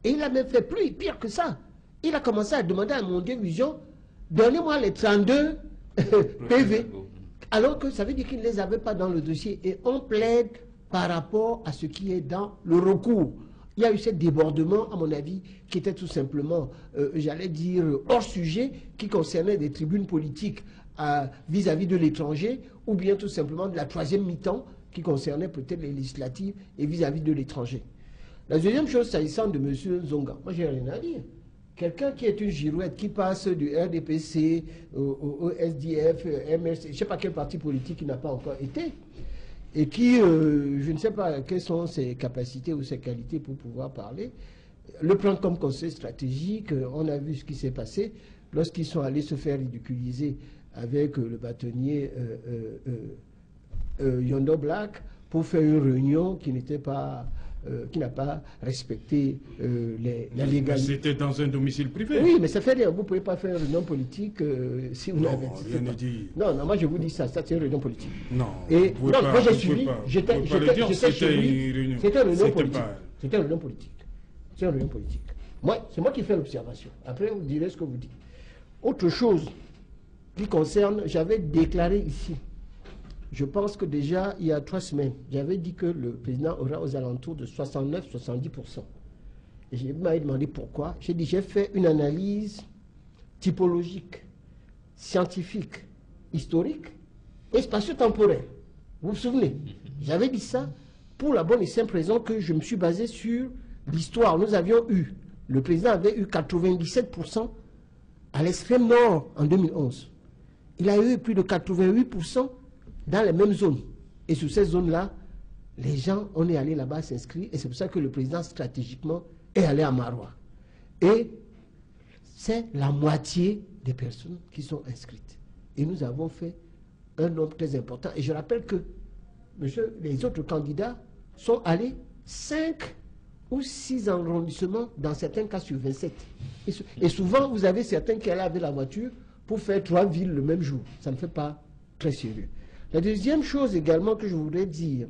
Et il a même fait pire que ça. Il a commencé à demander à Mondial Vision, donnez-moi les 32 PV. Alors que ça veut dire qu'il ne les avait pas dans le dossier. Et on plaide par rapport à ce qui est dans le recours. Il y a eu ce débordement, à mon avis, qui était tout simplement, j'allais dire, hors sujet, qui concernait des tribunes politiques vis-à-vis de l'étranger, ou bien tout simplement de la troisième mi-temps, qui concernait peut-être les législatives et vis-à-vis de l'étranger. La deuxième chose, s'agissant de M. Zonga, moi, j'ai rien à dire. Quelqu'un qui est une girouette, qui passe du RDPC au SDF, MRC, je ne sais pas quel parti politique il n'a pas encore été, et qui, je ne sais pas quelles sont ses capacités ou ses qualités pour pouvoir parler, le prendre comme conseil stratégique. On a vu ce qui s'est passé lorsqu'ils sont allés se faire ridiculiser avec le bâtonnier Yondo Black pour faire une réunion qui n'était pas... qui n'a pas respecté la légalité. C'était dans un domicile privé. Oui, mais ça fait rien. Vous ne pouvez pas faire une réunion politique si vous n'avez pas. Non, non, moi je vous dis ça, c'est une réunion politique. Non, et non, moi j'ai suivi, j'étais c'était une réunion. C'était une réunion politique. C'était une réunion politique. C'est une réunion politique. Moi, c'est moi qui fais l'observation. Après, vous direz ce que vous dites. Autre chose qui concerne, j'avais déclaré ici, je pense que déjà, il y a 3 semaines, j'avais dit que le président aura aux alentours de 69-70%. Et je m'avais demandé pourquoi. J'ai dit, j'ai fait une analyse typologique, scientifique, historique et spatio-temporelle. Vous vous souvenez? J'avais dit ça pour la bonne et simple raison que je me suis basé sur l'histoire. Nous avions eu, le président avait eu 97% à l'extrême nord en 2011. Il a eu plus de 88% dans les mêmes zones. Et sur ces zones-là, les gens, on est allé là-bas s'inscrire, et c'est pour ça que le président, stratégiquement, est allé à Maroua. Et c'est la moitié des personnes qui sont inscrites. Et nous avons fait un nombre très important. Et je rappelle que les autres candidats sont allés 5 ou 6 arrondissements, dans certains cas sur 27. Et souvent, vous avez certains qui allaient avec la voiture pour faire 3 villes le même jour. Ça ne fait pas très sérieux. La deuxième chose également que je voudrais dire,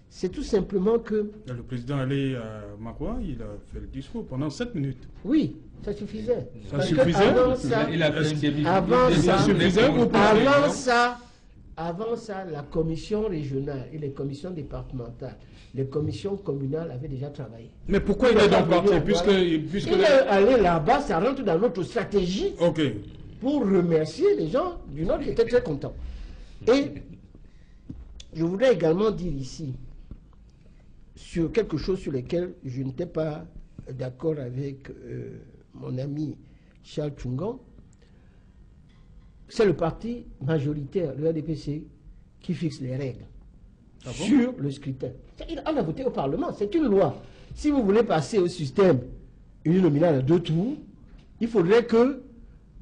c'est tout simplement que... Le président allait à Maroua, il a fait le discours pendant 7 minutes. Oui, ça suffisait. Ça suffisait. Avant ça, la commission régionale et les commissions départementales, les commissions communales avaient déjà travaillé. Mais pourquoi il est donc parti? Puisque il est allé là-bas, ça rentre dans notre stratégie pour remercier les gens du Nord qui étaient très contents. Et je voudrais également dire ici, sur quelque chose sur lequel je n'étais pas d'accord avec mon ami Charles Tchungan, c'est le parti majoritaire, le RDPC, qui fixe les règles sur le scrutin. On a voté au Parlement, c'est une loi. Si vous voulez passer au système uninominal à 2 tours, il faudrait que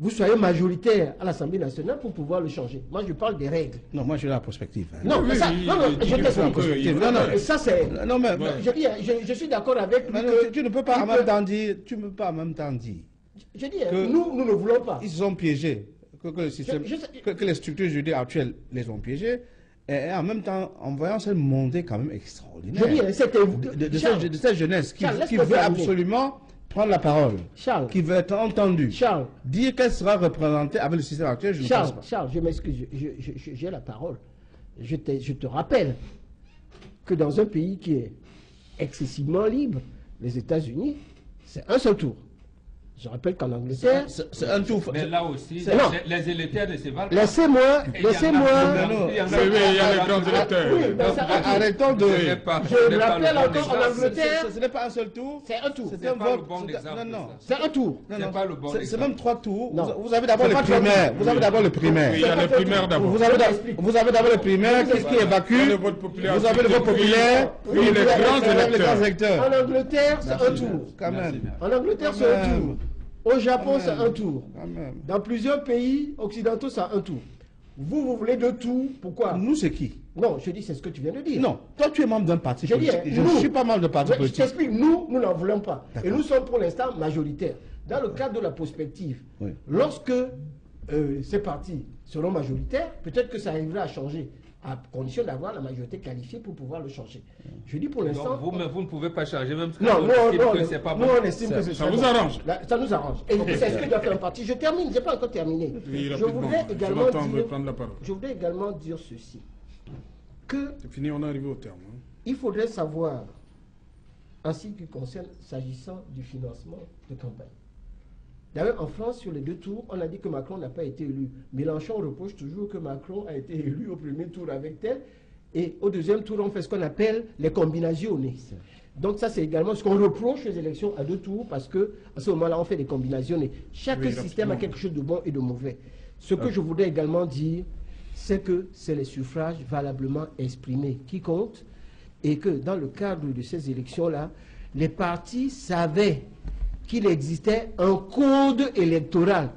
vous soyez majoritaire à l'Assemblée nationale pour pouvoir le changer. Moi, je parle des règles. Non, moi, je suis la prospective. Non, mais ça, je laisse la prospective. Non, ça, c'est... Non, mais... Je suis d'accord avec lui que... Tu ne peux pas en même temps dire... Tu ne peux pas en même temps dire... Je dis, nous ne voulons pas. Ils se sont piégés. Que les structures juridiques actuelles les ont piégés. Et en même temps, en voyant cette montée quand même extraordinaire de cette jeunesse qui veut absolument prendre la parole, Charles, qui veut être entendue, Charles, dire qu'elle sera représentée avec le système actuel, je ne pense pas. Charles, je m'excuse, j'ai la parole. Je te rappelle que dans un pays qui est excessivement libre, les États-Unis, c'est un seul tour. Je rappelle qu'en Angleterre... C'est un tour... Mais là aussi, les électeurs ne se valent pas. Laissez-moi... Il y a les grands électeurs. Arrêtons de... Je rappelle encore en Angleterre... Ce n'est pas un seul tour. C'est un tour. C'est un vote. Non, c'est un tour. C'est pas le bon exemple. C'est même 3 tours. Vous avez d'abord le primaire. Vous avez d'abord le primaire. Oui, il y a le primaire d'abord. Vous avez d'abord le primaire. Qu'est-ce qui évacue? Vous avez le vote populaire. Oui, les grands électeurs. En Angleterre, c'est un tour. Quand même. En Angleterre, c'est un tour. Au Japon, c'est un tour. Dans plusieurs pays occidentaux, c'est un tour. Vous voulez 2 tours. Pourquoi? Nous, c'est qui? Non, je dis, c'est ce que tu viens de dire. Non, toi, tu es membre d'un parti politique. Je ne suis pas membre de parti politique. Je t'explique, nous n'en voulons pas. Et nous sommes pour l'instant majoritaires. dans le cadre de la prospective, lorsque ces partis seront majoritaires, peut-être que ça arrivera à changer, à condition d'avoir la majorité qualifiée pour pouvoir le changer. Je dis pour l'instant... Vous ne pouvez pas changer, même si non, on estime que ça vous arrange. Ça nous arrange. Et c'est ce que doit faire un parti. Je termine, je n'ai pas encore terminé. Oui, je voudrais également dire ceci. C'est fini, on est arrivé au terme. Il faudrait savoir, en ce qui concerne, s'agissant du financement de campagne. D'ailleurs, en France, sur les 2 tours, on a dit que Macron n'a pas été élu. Mélenchon reproche toujours que Macron a été élu au premier tour avec tel. Et au deuxième tour, on fait ce qu'on appelle les combinations. Donc ça, c'est également ce qu'on reproche aux élections à 2 tours, parce qu'à ce moment-là, on fait des combinations. Chaque système a quelque chose de bon et de mauvais. Ce que je voudrais également dire, c'est que c'est les suffrages valablement exprimés qui comptent, et que dans le cadre de ces élections-là, les partis savaient qu'il existait un code électoral.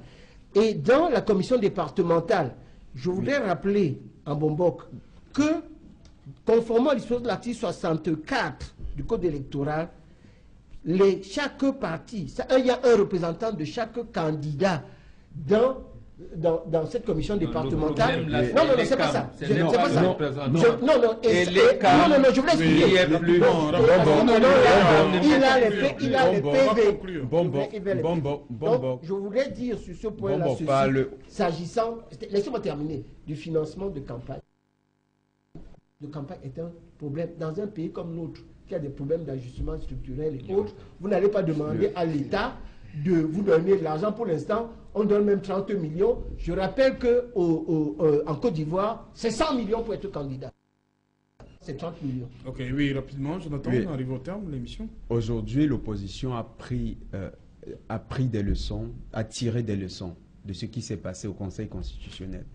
Et dans la commission départementale, je voudrais rappeler en Bombok que, conformément à l'histoire de l'article 64 du code électoral, chaque parti, il y a un représentant de chaque candidat dans cette commission départementale. Non, c'est pas ça. C'est pas ça. Non, je voulais expliquer. Il a les PV. Donc, je voudrais dire sur ce point-là, s'agissant, laissez-moi terminer, du financement de campagne. Le campagne est un problème dans un pays comme l'autre, qui a des problèmes d'ajustement structurel et autres. Vous n'allez pas demander à l'État de vous donner de l'argent. Pour l'instant, on donne même 30 millions. Je rappelle qu'en Côte d'Ivoire, c'est 100 millions pour être candidat. C'est 30 millions. Ok, oui, rapidement, Jonathan, on arrive au terme de l'émission. Aujourd'hui, l'opposition a pris des leçons, a tiré des leçons de ce qui s'est passé au Conseil constitutionnel.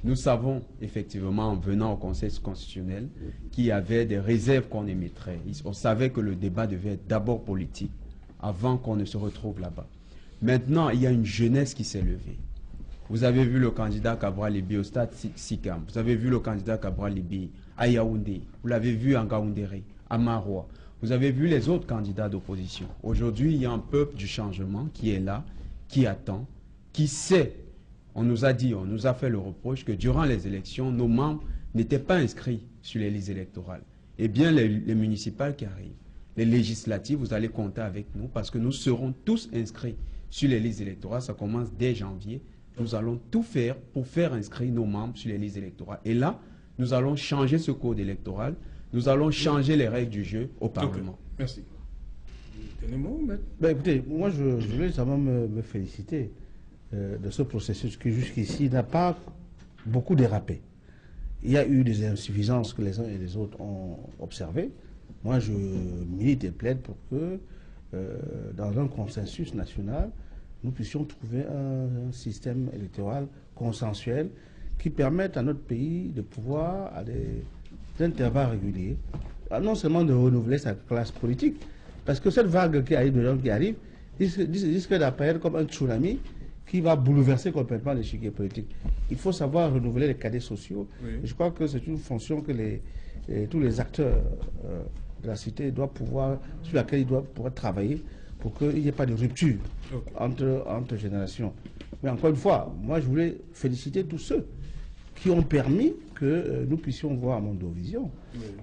Nous savons effectivement, en venant au Conseil constitutionnel, qu'il y avait des réserves qu'on émettrait. On savait que le débat devait être d'abord politique, avant qu'on ne se retrouve là-bas. Maintenant, il y a une jeunesse qui s'est levée. Vous avez vu le candidat Cabral Libi au stade Sikam. Vous avez vu le candidat Cabral Libi à Yaoundé. Vous l'avez vu en Gaoundéré, à Maroua. Vous avez vu les autres candidats d'opposition. Aujourd'hui, il y a un peuple du changement qui est là, qui attend, qui sait. On nous a dit, on nous a fait le reproche que durant les élections, nos membres n'étaient pas inscrits sur les listes électorales. Eh bien, les municipales qui arrivent, les législatives, vous allez compter avec nous parce que nous serons tous inscrits sur les listes électorales. Ça commence dès janvier. Nous allons tout faire pour faire inscrire nos membres sur les listes électorales. Et là, nous allons changer ce code électoral. Nous allons changer les règles du jeu au Parlement. Okay. Merci. Tenez-moi, maître. Écoutez, moi, je voulais seulement me féliciter de ce processus qui, jusqu'ici, n'a pas beaucoup dérapé. Il y a eu des insuffisances que les uns et les autres ont observées. Moi, je milite et plaide pour que, dans un consensus national, nous puissions trouver un système électoral consensuel qui permette à notre pays de pouvoir, à des intervalles réguliers, non seulement de renouveler sa classe politique, parce que cette vague qui arrive, de gens qui arrivent, risque d'apparaître comme un tsunami qui va bouleverser complètement l'échiquier politique. Il faut savoir renouveler les cadres sociaux. Oui. Je crois que c'est une fonction que tous les acteurs de la cité doivent pouvoir, sur laquelle ils doivent pouvoir travailler pour qu'il n'y ait pas de rupture entre générations. Mais encore une fois, moi je voulais féliciter tous ceux qui ont permis que nous puissions voir à Mondovision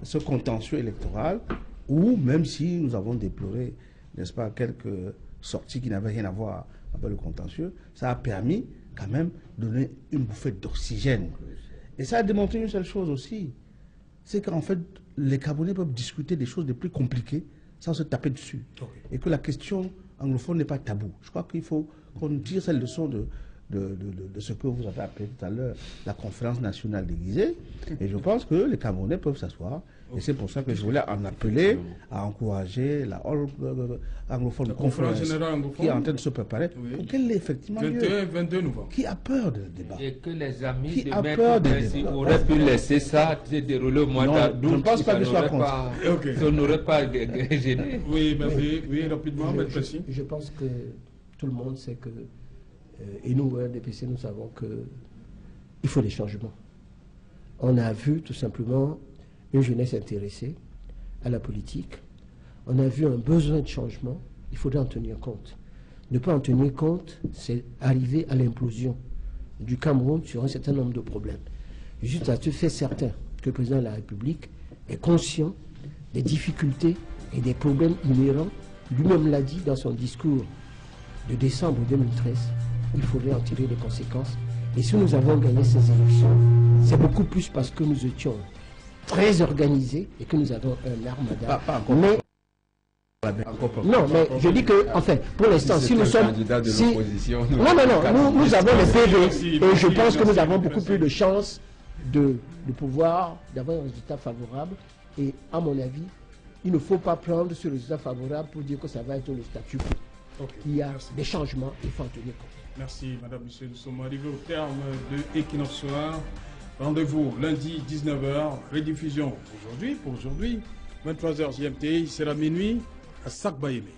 ce contentieux électoral où, même si nous avons déploré, n'est-ce pas, quelques sorties qui n'avaient rien à voir avec le contentieux, ça a permis quand même de donner une bouffée d'oxygène. Et ça a démontré une seule chose aussi, c'est qu'en fait, les Camerounais peuvent discuter des choses les plus compliquées sans se taper dessus. Et que la question anglophone n'est pas tabou. Je crois qu'il faut qu'on tire cette leçon de ce que vous avez appelé tout à l'heure la conférence nationale déguisée. Et je pense que les Camerounais peuvent s'asseoir. Et c'est pour ça que je voulais en appeler à encourager la anglophone conférence qui est en train de se préparer pour qu'elle ait effectivement 22 novembre. Qui a peur de débat. Et que les amis de Maître Bensi auraient pu laisser ça se dérouler au mois d'août. Je ne pense pas qu'il soit contre. Ça n'aurait pas gêné. Oui, rapidement, Maître Bensi. Je pense que tout le monde sait que, et nous, RDPC, nous savons qu'il faut des changements. On a vu tout simplement une jeunesse intéressée à la politique. On a vu un besoin de changement. Il faudrait en tenir compte. ne pas en tenir compte, c'est arriver à l'implosion du Cameroun sur un certain nombre de problèmes. Juste à te faire certain que le président de la République est conscient des difficultés et des problèmes inhérents. Lui-même l'a dit dans son discours de décembre 2013. Il faudrait en tirer les conséquences. Et si nous avons gagné ces élections, c'est beaucoup plus parce que nous étions très organisés et que nous avons un armada. Mais non, mais je dis que, en fait, pour l'instant, si nous sommes... Nous avons le PV et je pense que nous avons beaucoup plus de chances de pouvoir, d'avoir un résultat favorable. Et à mon avis, il ne faut pas prendre ce résultat favorable pour dire que ça va être le statut quo. Il y a des changements, il faut en tenir compte. Merci, Madame, Monsieur. Nous sommes arrivés au terme de Equinox Soir. Rendez-vous lundi 19h, rediffusion pour aujourd'hui, 23h GMT, c'est la minuit à Sac-Baïmé.